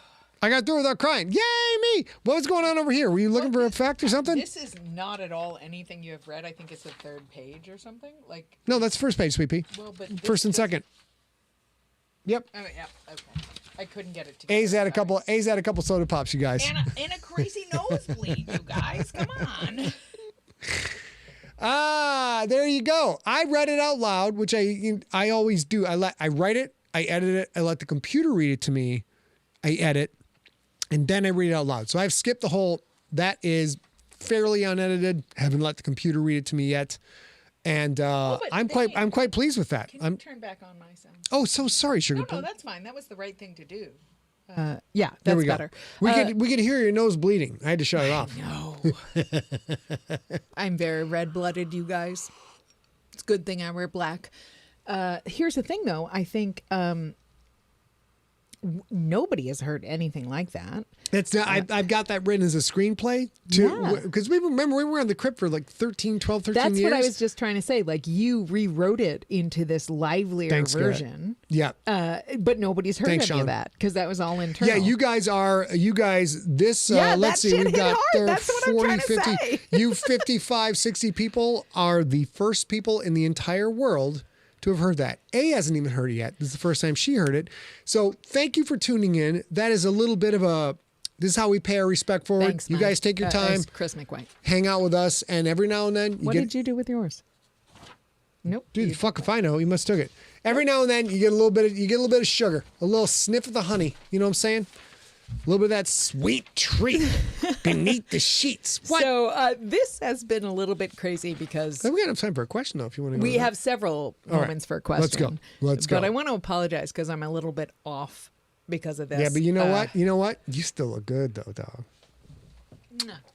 I got through without crying. Yay, me! What was going on over here? Were you looking for a fact or something? This is not at all anything you have read. I think it's the third page or something. Like no, that's first page, Sweet Pea. Well, but first and second. Yep. Oh yeah. Okay. I couldn't get it together. A's had a couple soda pops, you guys. And a crazy nosebleed, you guys. Come on. There you go. I read it out loud, which I always do. I write it, I edit it, I let the computer read it to me, I edit, and then I read it out loud. So I've skipped the whole. That is fairly unedited. Haven't let the computer read it to me yet, and I'm quite pleased with that. Can you turn back on my sound? Oh, so sorry, Sugar Plum. No, that's fine. That was the right thing to do. Yeah, There that's we go. better. We could hear your nose bleeding. I had to shut it off. No. I'm very red-blooded, you guys. It's a good thing I wear black. Here's the thing, though. I think nobody has heard anything like that. It's not, I've got that written as a screenplay too, because we were on the Crypt for like 13 years. That's what I was just trying to say. Like you rewrote it into this livelier version. Yeah. But nobody's heard any of that because that was all internal. Yeah, you guys, this, let's see, we've got That's what 40, I'm 50, say. you 55, 60 people are the first people in the entire world to have heard that. A hasn't even heard it yet. This is the first time she heard it. So thank you for tuning in. That is a little bit of this is how we pay our respect forward. Thanks, you guys take your time. Chris McWhite. Hang out with us, and every now and then What did you do with yours? Nope. Dude, fuck if I know. You must have took it. Every now and then you get a little bit of sugar, a little sniff of the honey. You know what I'm saying? A little bit of that sweet treat beneath the sheets. What? So this has been a little bit crazy because We got enough time for a question, though, if you want to go. we have several moments for a question. Let's go. But I want to apologize because I'm a little bit off because of this. Yeah, but you know what? You know what? You still look good, though, dog.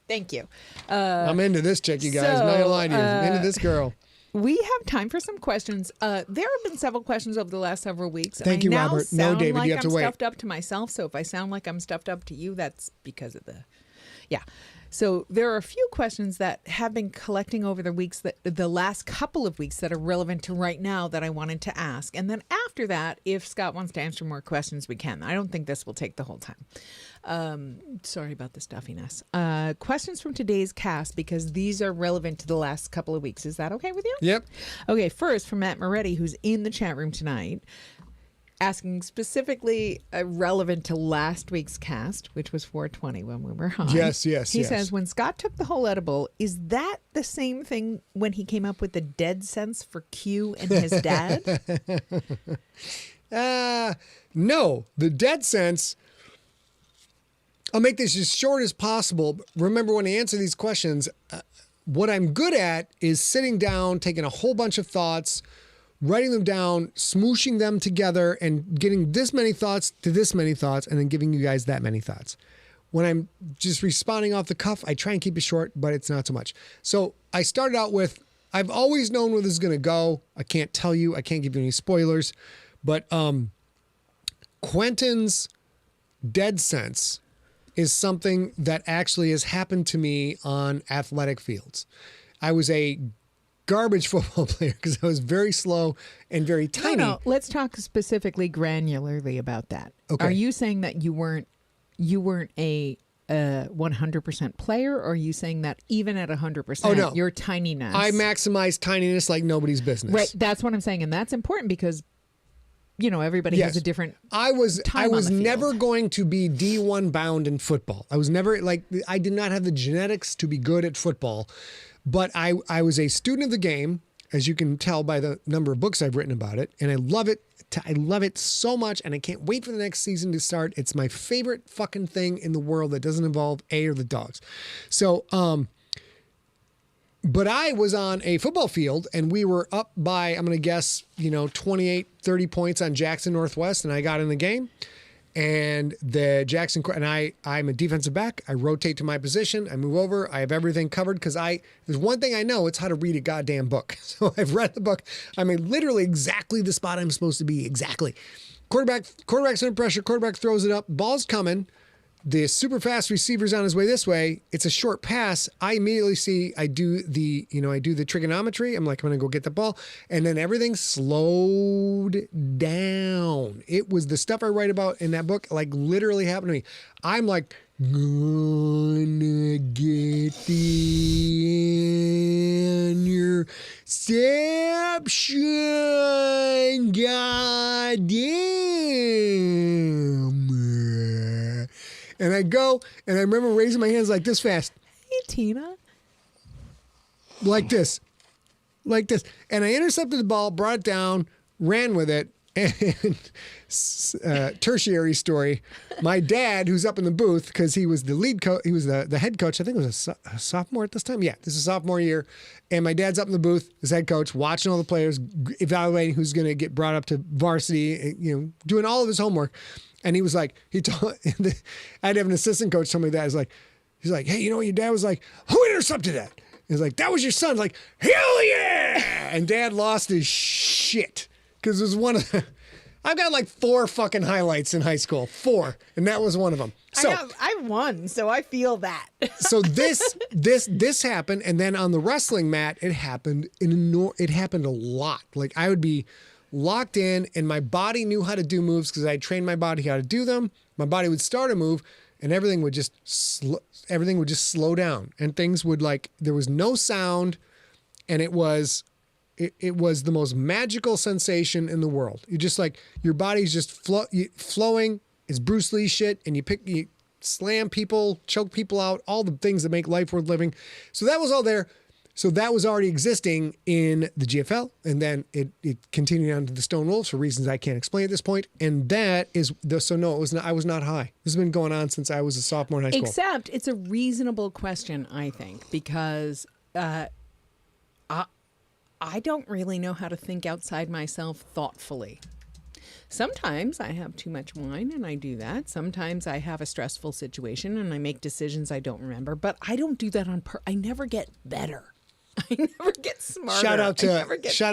Thank you. I'm into this chick, you guys. I'm not gonna lie to you. I'm into this girl. We have time for some questions. There have been several questions over the last several weeks. Thank you, now Robert. No, sound David, like you have to I'm wait. stuffed up to myself. So if I sound like I'm stuffed up to you, that's because of yeah. So there are a few questions that have been collecting over the last couple of weeks that are relevant to right now that I wanted to ask. And then after that, if Scott wants to answer more questions, we can. I don't think this will take the whole time. Sorry about the stuffiness. Questions from today's cast, because these are relevant to the last couple of weeks. Is that okay with you? Yep. Okay, first from Matt Moretti, who's in the chat room tonight. asking specifically relevant to last week's cast, which was 420 when we were high. Yes. He says, when Scott took the whole edible, is that the same thing when he came up with the dead sense for Q and his dad? No, the dead sense. I'll make this as short as possible. Remember, when I answer these questions, what I'm good at is sitting down, taking a whole bunch of thoughts, writing them down, smooshing them together, and getting this many thoughts to this many thoughts, and then giving you guys that many thoughts. When I'm just responding off the cuff, I try and keep it short, but it's not so much. So I started out with, I've always known where this is going to go. I can't tell you. I can't give you any spoilers. But Quentin's dead sense is something that actually has happened to me on athletic fields. I was a garbage football player because I was very slow and very tiny. No, let's talk specifically granularly about that. Okay. Are you saying that you weren't a 100% player, or are you saying that even at 100%, Oh, no. your tininess? I maximize tininess like nobody's business. Right, that's what I'm saying, and that's important because everybody has a different. I was time on the field. never going to be D1 bound in football. I was never I did not have the genetics to be good at football. But I was a student of the game, as you can tell by the number of books I've written about it, and I love it. I love it so much, and I can't wait for the next season to start. It's my favorite fucking thing in the world that doesn't involve A or the dogs. So, but I was on a football field, and we were up by, I'm going to guess, 28, 30 points on Jackson Northwest, and I got in the game. And the Jackson, and I'm a defensive back. I rotate to my position. I move over. I have everything covered because there's one thing I know, it's how to read a goddamn book. So I've read the book. I'm in literally exactly the spot I'm supposed to be. Exactly. Quarterback's under pressure. Quarterback throws it up. Ball's coming. The super fast receiver's on his way this way. It's a short pass. I immediately see, I do the trigonometry. I'm like, I'm going to go get the ball. And then everything slowed down. It was the stuff I write about in that book, like literally happened to me. I'm like, gonna get the interception. Goddamn. And I go, and I remember raising my hands like this fast. Hey, Tina. Like this. And I intercepted the ball, brought it down, ran with it. And tertiary story, my dad, who's up in the booth, because he was the lead coach, he was the head coach. I think it was a sophomore at this time. Yeah, this is sophomore year. And my dad's up in the booth, his head coach, watching all the players, evaluating who's going to get brought up to varsity, doing all of his homework. And he was like, I'd have an assistant coach tell me that. He's like, hey, what your dad was like? Who intercepted that? He's like, that was your son. Like, hell yeah! And Dad lost his shit because it was one of the. I've got like 4 fucking highlights in high school, 4, and that was one of them. So I won, so I feel that. So this happened, and then on the wrestling mat, it happened a lot. Like I would be locked in, and my body knew how to do moves because I trained my body how to do them. My body would start a move, and everything would just slow down, and things would there was no sound, and it was the most magical sensation in the world. You just your body's just flowing. It's Bruce Lee shit, and you slam people, choke people out, all the things that make life worth living. So that was all there. So that was already existing in the GFL, and then it continued on to the Stone Wolves for reasons I can't explain at this point. And that is no, it was not. I was not high. This has been going on since I was a sophomore in high school. Except it's a reasonable question, I think, because I don't really know how to think outside myself thoughtfully. Sometimes I have too much wine and I do that. Sometimes I have a stressful situation and I make decisions I don't remember, but I don't do that I never get better. I never get smarter. Shout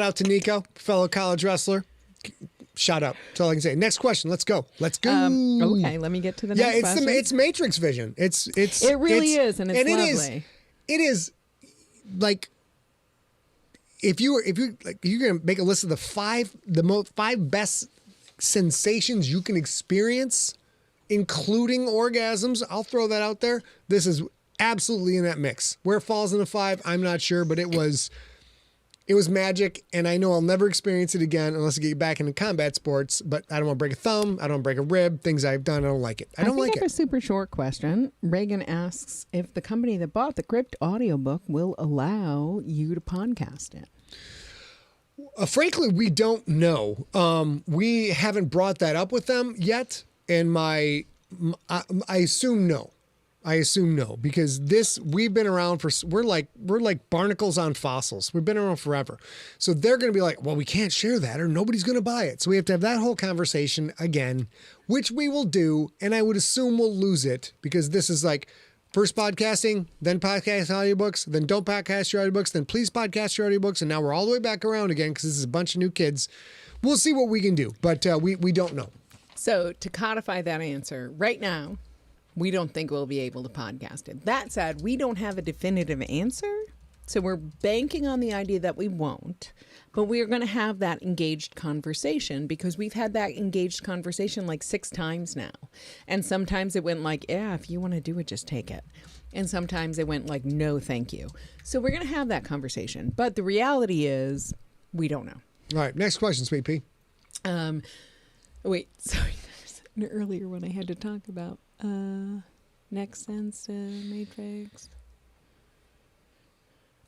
out to Nico, fellow college wrestler. Shout out. That's all I can say. Next question. Let's go. Okay, let me get to the next question. It's Matrix vision. It really is, and it's lovely. It is like if you're gonna make a list of the 5 best sensations you can experience, including orgasms, I'll throw that out there. This is absolutely in that mix. Where it falls in the 5, I'm not sure, but it was It was magic, and I know I'll never experience it again unless I get back into combat sports, but I don't want to break a thumb. I don't want to break a rib. Things I've done, I don't like it. I don't like I have it. a super short question. Reagan asks if the company that bought the Crypt audiobook will allow you to podcast it. Frankly, we don't know. We haven't brought that up with them yet, and I assume no. I assume no, because we've been around we're like barnacles on fossils. We've been around forever. So they're going to be like, well, we can't share that or nobody's going to buy it. So we have to have that whole conversation again, which we will do. And I would assume we'll lose it because this is like first podcasting, then podcast audiobooks, then don't podcast your audiobooks, then please podcast your audiobooks. And now we're all the way back around again because this is a bunch of new kids. We'll see what we can do, but we don't know. So to codify that answer, right now, we don't think we'll be able to podcast it. That said, we don't have a definitive answer. So we're banking on the idea that we won't, but we are going to have that engaged conversation because we've had that engaged conversation like 6 times now. And sometimes it went like, yeah, if you want to do it, just take it. And sometimes it went like, no, thank you. So we're going to have that conversation. But the reality is we don't know. All right. Next question, Sweet Pea. Wait, sorry. There's an earlier one I had to talk about. Next Sense, Matrix.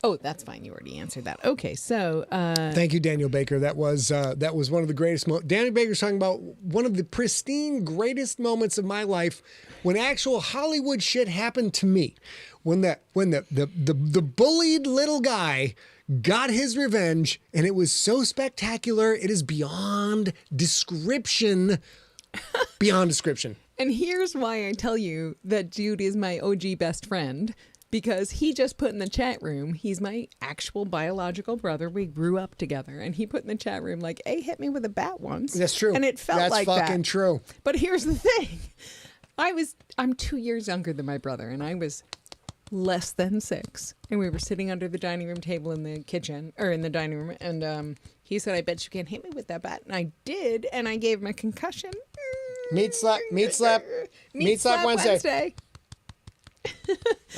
Oh, that's fine. You already answered that. Okay, so thank you, Daniel Baker. That was one of the greatest. Daniel Baker's talking about one of the pristine greatest moments of my life when actual Hollywood shit happened to me. When the bullied little guy got his revenge, and it was so spectacular. It is beyond description. Beyond description. And here's why I tell you that Jude is my OG best friend, because he just put in the chat room, he's my actual biological brother. We grew up together, and he put in the chat room like, "Hey, hit me with a bat once." That's true. And it felt like that. That's fucking true. But here's the thing. I'm 2 years younger than my brother, and I was less than 6. And we were sitting under the dining room table in the kitchen, or in the dining room, and he said, "I bet you can't hit me with that bat." And I did, and I gave him a concussion. Meat slap Wednesday.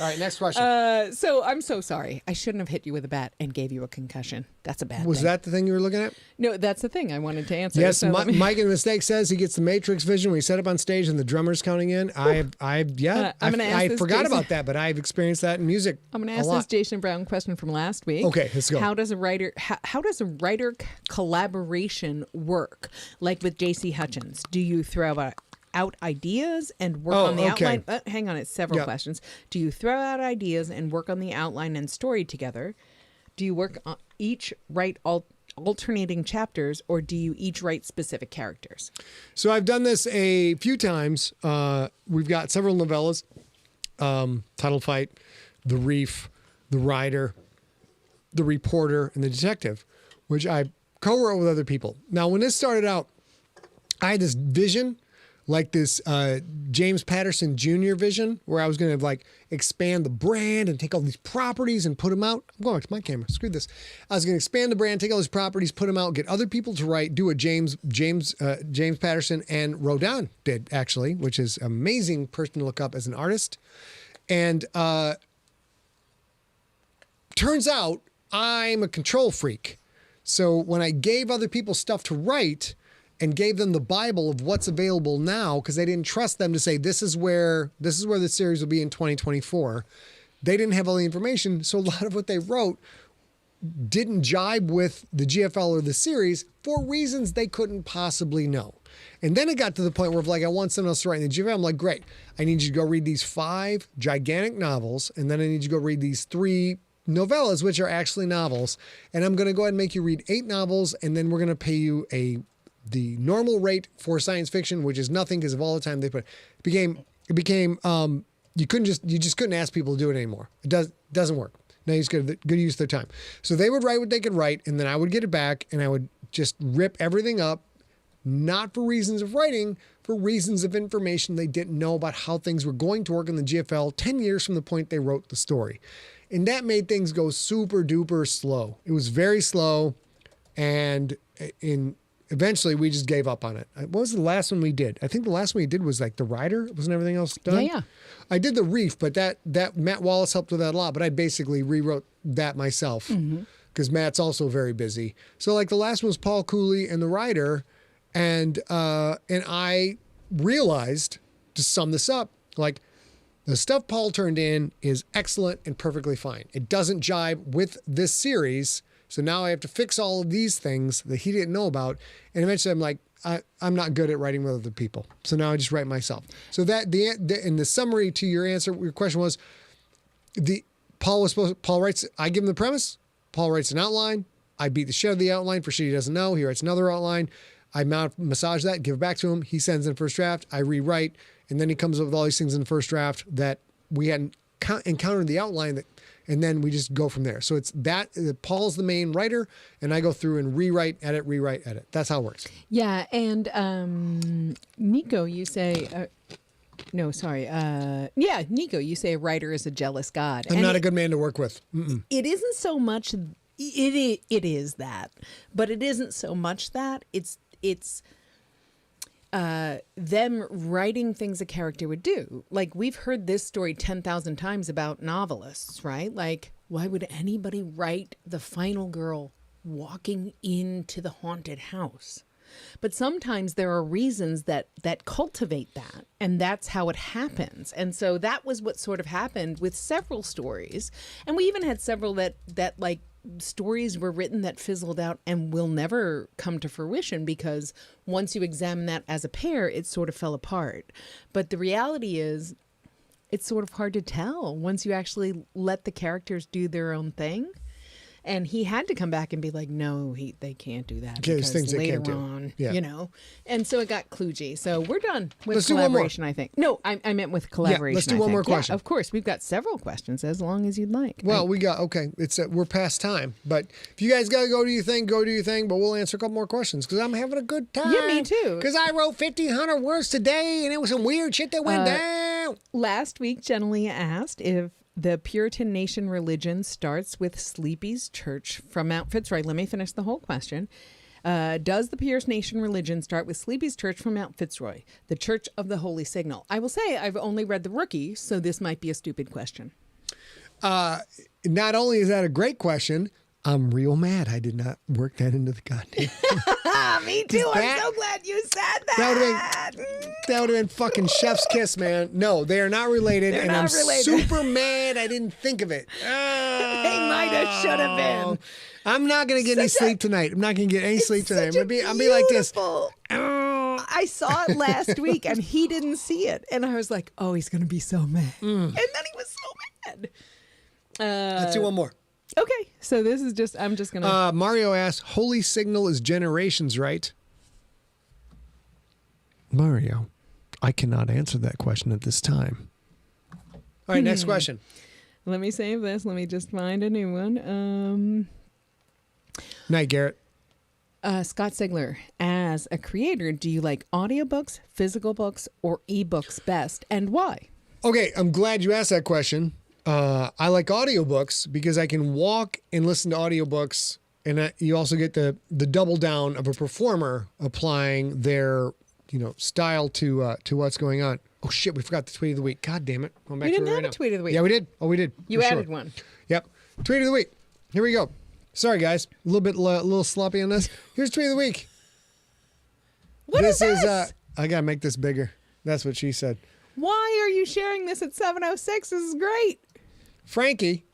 All right, next question. So I'm so sorry. I shouldn't have hit you with a bat and gave you a concussion. That's a bad Was thing. that the thing you were looking at? No, that's the thing I wanted to answer. Yes, So Mike in the Mistake says he gets the Matrix vision when he's set up on stage and the drummer's counting in. I forgot about that, but I've experienced that in music. I'm going to ask this Jason Brown question from last week. Okay, let's go. How does a writer collaboration work? Like with J.C. Hutchins, do you throw out ideas and work on the outline? Hang on, it's several questions. Do you throw out ideas and work on the outline and story together? Do you work on write alternating chapters, or do you each write specific characters? So I've done this a few times. We've got several novellas, Title Fight, The Reef, The Rider, The Reporter, and The Detective, which I co-wrote with other people. Now, when this started out, I had this vision, like this James Patterson Jr. vision, where I was going to like expand the brand and take all these properties and put them out. I'm going back to my camera. Screw this. I was going to expand the brand, take all these properties, put them out, get other people to write, do what James Patterson and Rodin did, actually, which is an amazing person to look up as an artist. And turns out I'm a control freak. So when I gave other people stuff to write and gave them the Bible of what's available now, because they didn't trust them to say, this is where the series will be in 2024. They didn't have all the information. So a lot of what they wrote didn't jibe with the GFL or the series for reasons they couldn't possibly know. And then it got to the point where if, like, I want someone else to write in the GFL, I'm like, great, I need you to go read these 5 gigantic novels. And then I need you to go read these 3 novellas, which are actually novels. And I'm going to go ahead and make you read 8 novels. And then we're going to pay you the normal rate for science fiction, which is nothing because of all the time they put. It became you just couldn't ask people to do it anymore. It doesn't work. Now you just good use of their time. So they would write what they could write, and then I would get it back, and I would just rip everything up, not for reasons of writing, for reasons of information they didn't know about how things were going to work in the GFL 10 years from the point they wrote the story. And that made things go super duper slow. It was very slow, and eventually we just gave up on it. What was the last one we did? I think the last one we did was like The Rider. Wasn't everything else done? Yeah. I did The Reef, but that Matt Wallace helped with that a lot, but I basically rewrote that myself. because Matt's also very busy. So like the last one was Paul Cooley and the writer, and I realized, to sum this up, like the stuff Paul turned in is excellent and perfectly fine. It doesn't jibe with this series. So now I have to fix all of these things that he didn't know about. And eventually I'm like, I'm not good at writing with other people. So now I just write myself. So that in the summary to your answer, your question was, Paul writes, I give him the premise. Paul writes an outline. I beat the shit out of the outline for shit he doesn't know. He writes another outline. I massage that, give it back to him. He sends in the first draft. I rewrite. And then he comes up with all these things in the first draft that we hadn't encountered in the outline, and then we just go from there. So it's that Paul's the main writer, and I go through and rewrite, edit. That's how it works. Yeah, and Nico, you say... no, sorry. Yeah, Nico, you say a writer is a jealous god. I'm not a good man to work with. It isn't so much... It is that. But it isn't so much that. It's them writing things a character would do. Like, we've heard this story 10,000 times about novelists, right? Like, why would anybody write the final girl walking into the haunted house? But sometimes there are reasons that cultivate that, and that's how it happens. And so that was what sort of happened with several stories. And we even had several that like stories were written that fizzled out and will never come to fruition, because once you examine that as a pair, it sort of fell apart. But the reality is, it's sort of hard to tell once you actually let the characters do their own thing. And he had to come back and be like, no, they can't do that, because things later they can't on, do. Yeah. you know. And so it got kludgy. So we're done with Let's do one more. collaboration, I think. No, I meant with collaboration. let's do one more question. Yeah, of course. We've got several questions, as long as you'd like. Well, we're past time. But if you guys got to go do your thing, go do your thing. But we'll answer a couple more questions, because I'm having a good time. Yeah, me too. Because I wrote 1,500 words today, and it was some weird shit that went down. Last week, Jenny asked if the Puritan nation religion starts with Sleepy's Church from Mount Fitzroy. Let me finish the whole question. Does the Puritan nation religion start with Sleepy's Church from Mount Fitzroy, the Church of the Holy Signal? I will say I've only read The Rookie, so this might be a stupid question. Not only is that a great question, I'm real mad I did not work that into the goddamn. Me too. I'm so glad you said that. That would have been fucking chef's kiss, man. No, they are not related. They're not related. Super mad I didn't think of it. They might have, should have been. I'm not going to get any sleep tonight. I'm not going to get any sleep tonight. I'll be like this. I saw it last week and he didn't see it. And I was like, oh, he's going to be so mad. And then he was so mad. Let's do one more. Okay, so this is just, I'm just going to... Mario asks, Holy Signal is generations, right? Mario, I cannot answer that question at this time. All right, next question. Let me save this. Let me just find a new one. Night, Garrett. Scott Sigler, as a creator, do you like audiobooks, physical books, or ebooks best, and why? Okay, I'm glad you asked that question. I like audiobooks because I can walk and listen to audiobooks, and you also get the double down of a performer applying their style to what's going on. Oh shit, we forgot the tweet of the week. God damn it. We didn't have a tweet of the week. Yeah, we did. Oh, we did. You added one. Yep. Tweet of the week. Here we go. Sorry, guys. A little sloppy on this. Here's tweet of the week. What is this? I got to make this bigger. That's what she said. Why are you sharing this at 7:06? This is great. Frankie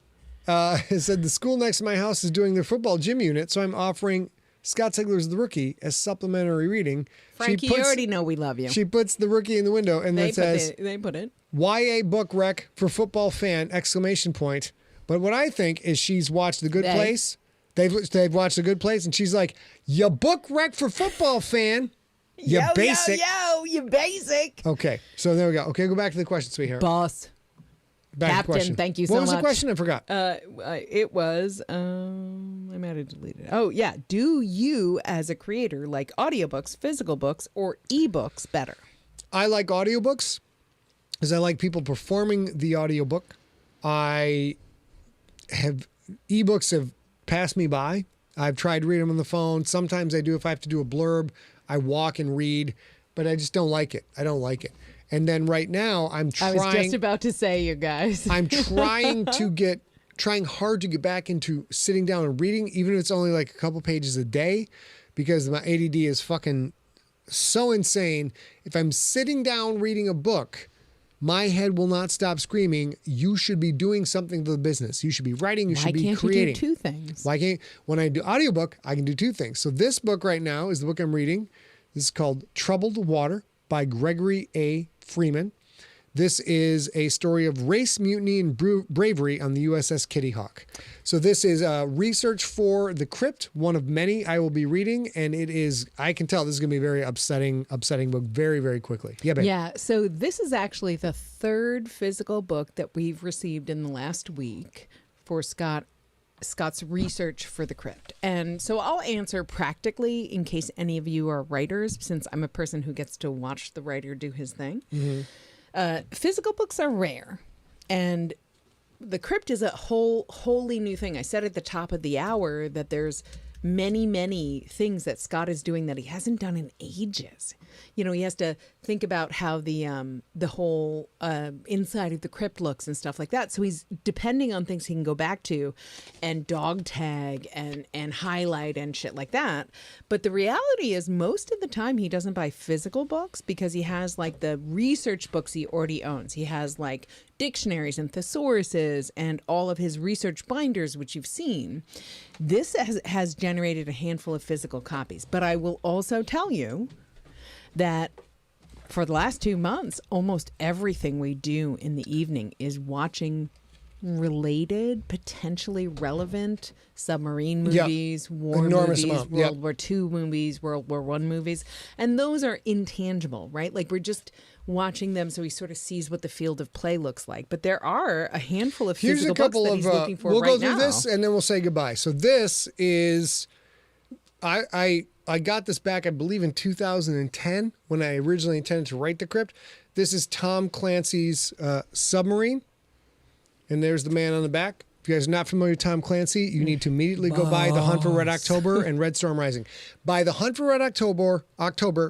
said, the school next to my house is doing their football gym unit, so I'm offering Scott Sigler's The Rookie as supplementary reading. Frankie, you already know we love you. She puts The Rookie in the window and then says, they put it. YA book rec for football fan, ! But what I think is she's watched The Good Place. They've watched The Good Place, and she's like, you book rec for football fan. You basic. You basic. Okay, so there we go. Okay, go back to the question, sweetheart. Boss. Back Captain, to the question. thank you so much. What was the question? I forgot. It was, I might have deleted it. Oh, yeah. Do you, as a creator, like audiobooks, physical books, or ebooks better? I like audiobooks because I like people performing the audiobook. Ebooks have passed me by. I've tried to read them on the phone. Sometimes I do if I have to do a blurb. I walk and read, but I just don't like it. I don't like it. And then right now I'm trying. I was just about to say, you guys. I'm trying to get trying hard to get back into sitting down and reading, even if it's only like a couple pages a day, because my ADD is fucking so insane. If I'm sitting down reading a book, my head will not stop screaming, you should be doing something to the business. You should be writing. You should be creating. Why can't you do 2 things? Why can't, when I do audiobook, I can do 2 things. So this book right now is the book I'm reading. This is called Troubled Water by Gregory A. Freeman. This is a story of race, mutiny, and bravery on the USS Kitty Hawk. So this is research for The Crypt, one of many I will be reading, and it is, I can tell this is going to be a very upsetting book very, very quickly. Yeah, babe. Yeah, so this is actually the 3rd physical book that we've received in the last week for Scott's research for The Crypt. And so I'll answer practically in case any of you are writers, since I'm a person who gets to watch the writer do his thing. Mm-hmm. Physical books are rare, and The Crypt is a wholly new thing. I said at the top of the hour that there's many things that Scott is doing that he hasn't done in ages. You know, he has to think about how the whole inside of the crypt looks and stuff like that. So he's depending on things he can go back to and dog tag and highlight and shit like that. But the reality is most of the time he doesn't buy physical books because he has like the research books he already owns. He has like dictionaries and thesauruses and all of his research binders, which you've seen. This has generated a handful of physical copies. But I will also tell you that for the last 2 months, almost everything we do in the evening is watching related, potentially relevant submarine movies, war Enormous movies, amount. World War II movies, World War I movies. And those are intangible, right? Like we're just watching them so he sort of sees what the field of play looks like. But there are a handful of Here's physical a couple books that of, he's looking for we'll right go now. through this and then we'll say goodbye. So this is, I got this back, I believe, in 2010 when I originally intended to write The Crypt. This is Tom Clancy's Submarine. And there's the man on the back. If you guys are not familiar with Tom Clancy, you need to immediately go buy The Hunt for Red October and Red Storm Rising. Buy The Hunt for Red October,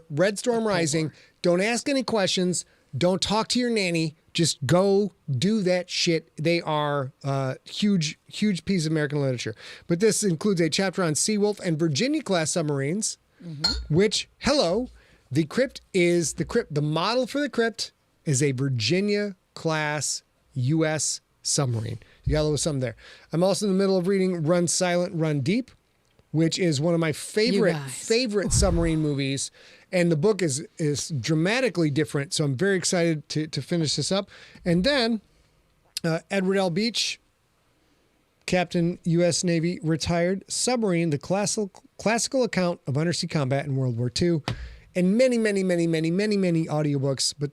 Red Storm Rising. Don't ask any questions. Don't talk to your nanny. Just go do that shit. They are huge piece of American literature. But this includes a chapter on Seawolf and Virginia-class submarines, which, the Crypt is the model for The Crypt is a Virginia-class U.S. submarine. You got a little something there. I'm also in the middle of reading Run Silent, Run Deep, which is one of my favorite submarine movies. And the book is dramatically different. So I'm very excited to finish this up. And then Edward L. Beach, Captain U.S. Navy, retired, Submarine, the classical account of undersea combat in World War II. And many audiobooks, but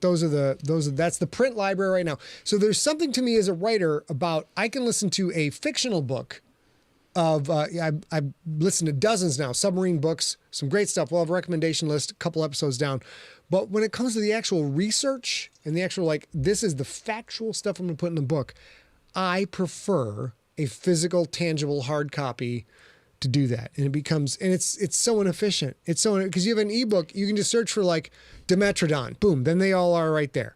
that's the print library right now. So there's something to me as a writer about, I can listen to a fictional book of, I've listened to dozens now, submarine books, some great stuff. We'll have a recommendation list, a couple episodes down. But when it comes to the actual research and the actual, like, this is the factual stuff I'm going to put in the book, I prefer a physical, tangible, hard copy to do that. And it's so inefficient. It's so, because you have an ebook, you can just search for like Dimetrodon, boom, then they all are right there.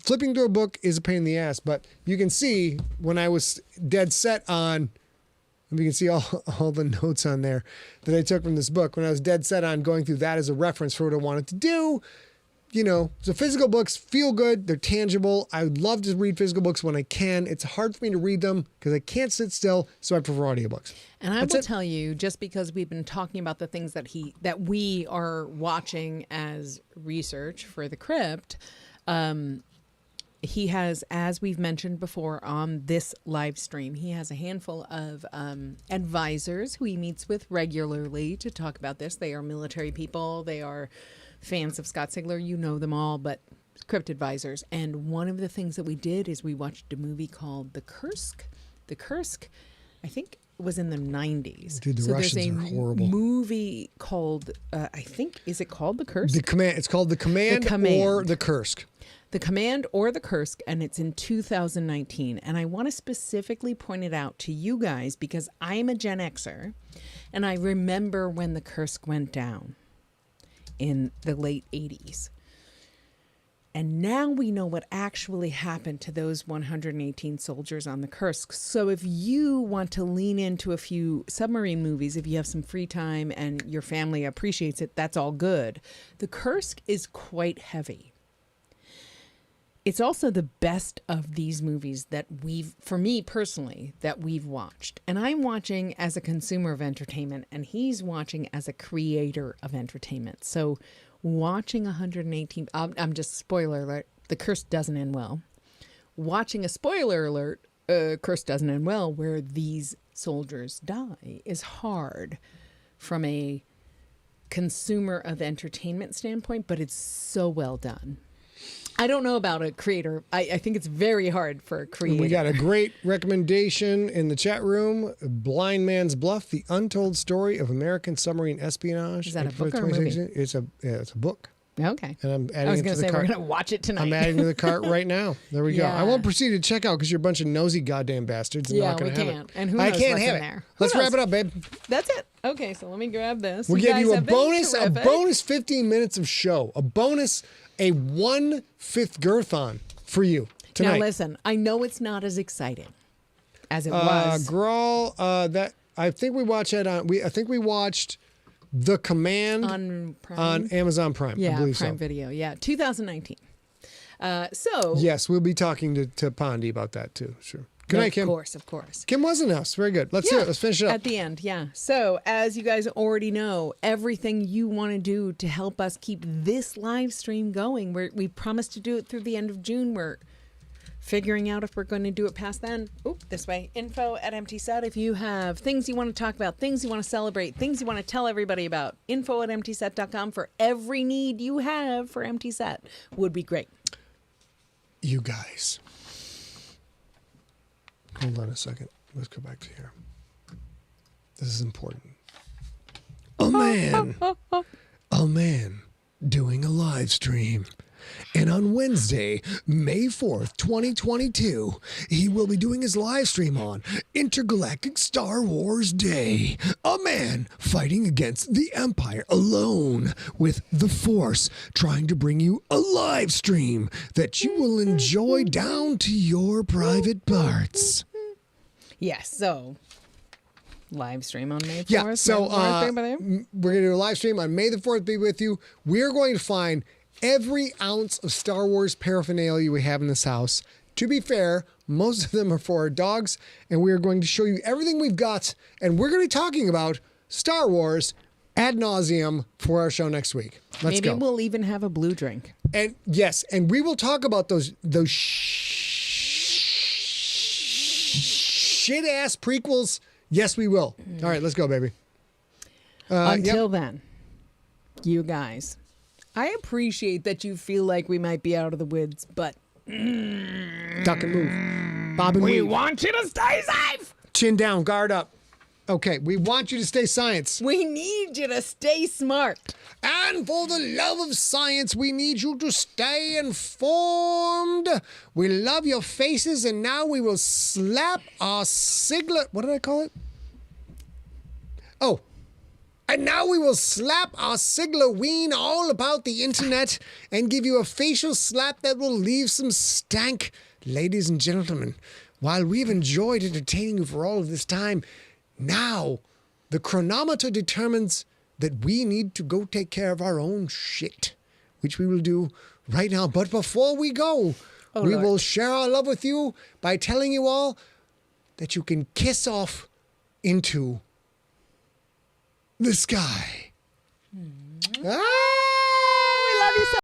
Flipping through a book is a pain in the ass, but you can see when I was dead set on, you can see all the notes on there that I took from this book. When I was dead set on going through that as a reference for what I wanted to do, so physical books feel good. They're tangible. I would love to read physical books when I can. It's hard for me to read them because I can't sit still, so I prefer audiobooks. And I will tell you, just because we've been talking about the things that we are watching as research for The Crypt, he has, as we've mentioned before on this live stream, he has a handful of advisors who he meets with regularly to talk about this. They are military people. They are fans of Scott Sigler. You know them all, but Crypt advisors. And one of the things that we did is we watched a movie called The Kursk. The Kursk, I think, was in the 90s. Dude, the Russians are horrible. Movie called, I think, is it called The Kursk? It's called The Command or The Kursk. The Command or The Kursk, and it's in 2019. And I want to specifically point it out to you guys because I'm a Gen Xer, and I remember when The Kursk went down in the late 80s. And now we know what actually happened to those 118 soldiers on the Kursk. So if you want to lean into a few submarine movies, if you have some free time and your family appreciates it, that's all good. The Kursk is quite heavy. It's also the best of these movies that for me personally, that we've watched. And I'm watching as a consumer of entertainment, and he's watching as a creator of entertainment. So watching 118, I'm just spoiler alert, the Kursk doesn't end well. Watching a spoiler alert, Kursk doesn't end well, where these soldiers die, is hard from a consumer of entertainment standpoint, but it's so well done. I don't know about a creator. I think it's very hard for a creator. We got a great recommendation in the chat room. Blind Man's Bluff, The Untold Story of American Submarine Espionage. Is that a book or a movie? It's a book. Okay. And I'm adding I was it going to to the say cart. we're going to watch it tonight. I'm adding to the cart right now. There we go. Yeah. I won't proceed to check out because you're a bunch of nosy goddamn bastards. And Yeah, not gonna we have can't. It. And who I knows can't what's have in it. there. Let's Who wrap it up, babe. That's it. Okay, so let me grab this. We'll give guys you a have been terrific. bonus 15 minutes of show. A 1/5 girthon for you tonight. Now listen, I know it's not as exciting as it was. Girl, that I think we watched that on. I think we watched The Command on Prime. on Amazon Prime. Yeah, I believe Prime so. Video. Yeah, 2019. So Yes, we'll be talking to Pondy about that too. Sure. Good night, Kim. Of course. Kim wasn't us. Very good. Let's do it. Let's finish it up. At the end, yeah. So, as you guys already know, everything you want to do to help us keep this live stream going, we promised to do it through the end of June. We're figuring out if we're going to do it past then. Oop, this way. info@emptyset. If you have things you want to talk about, things you want to celebrate, things you want to tell everybody about, info@emptyset.com for every need you have for Empty Set would be great. You guys. Hold on a second. Let's go back to here. This is important. A man doing a live stream. And on Wednesday, May 4th, 2022, he will be doing his live stream on Intergalactic Star Wars Day. A man fighting against the Empire alone with the Force, trying to bring you a live stream that you will enjoy down to your private parts. Yes, so live stream on May 4th. Yeah, so May 4th, we're going to do a live stream on May the 4th, be with you. We're going to find every ounce of Star Wars paraphernalia we have in this house. To be fair, most of them are for our dogs, and we are going to show you everything we've got, and we're going to be talking about Star Wars ad nauseum for our show next week. Let's go. Maybe we'll even have a blue drink. And yes, and we will talk about those shit ass prequels. Yes, we will. All right, let's go, baby. Until then, you guys, I appreciate that you feel like we might be out of the woods, but Duck and move. Bob and weave. want you to stay safe. Chin down, guard up. Okay, we want you to stay science. We need you to stay smart. And for the love of science, we need you to stay informed. We love your faces, and now we will slap our Sigler... What did I call it? Oh. And now we will slap our Siglerween all about the internet and give you a facial slap that will leave some stank. Ladies and gentlemen, while we've enjoyed entertaining you for all of this time, now the chronometer determines that we need to go take care of our own shit, which we will do right now. But before we go, we Lord. will share our love with you by telling you all that you can kiss off into the sky. Ah! We love you so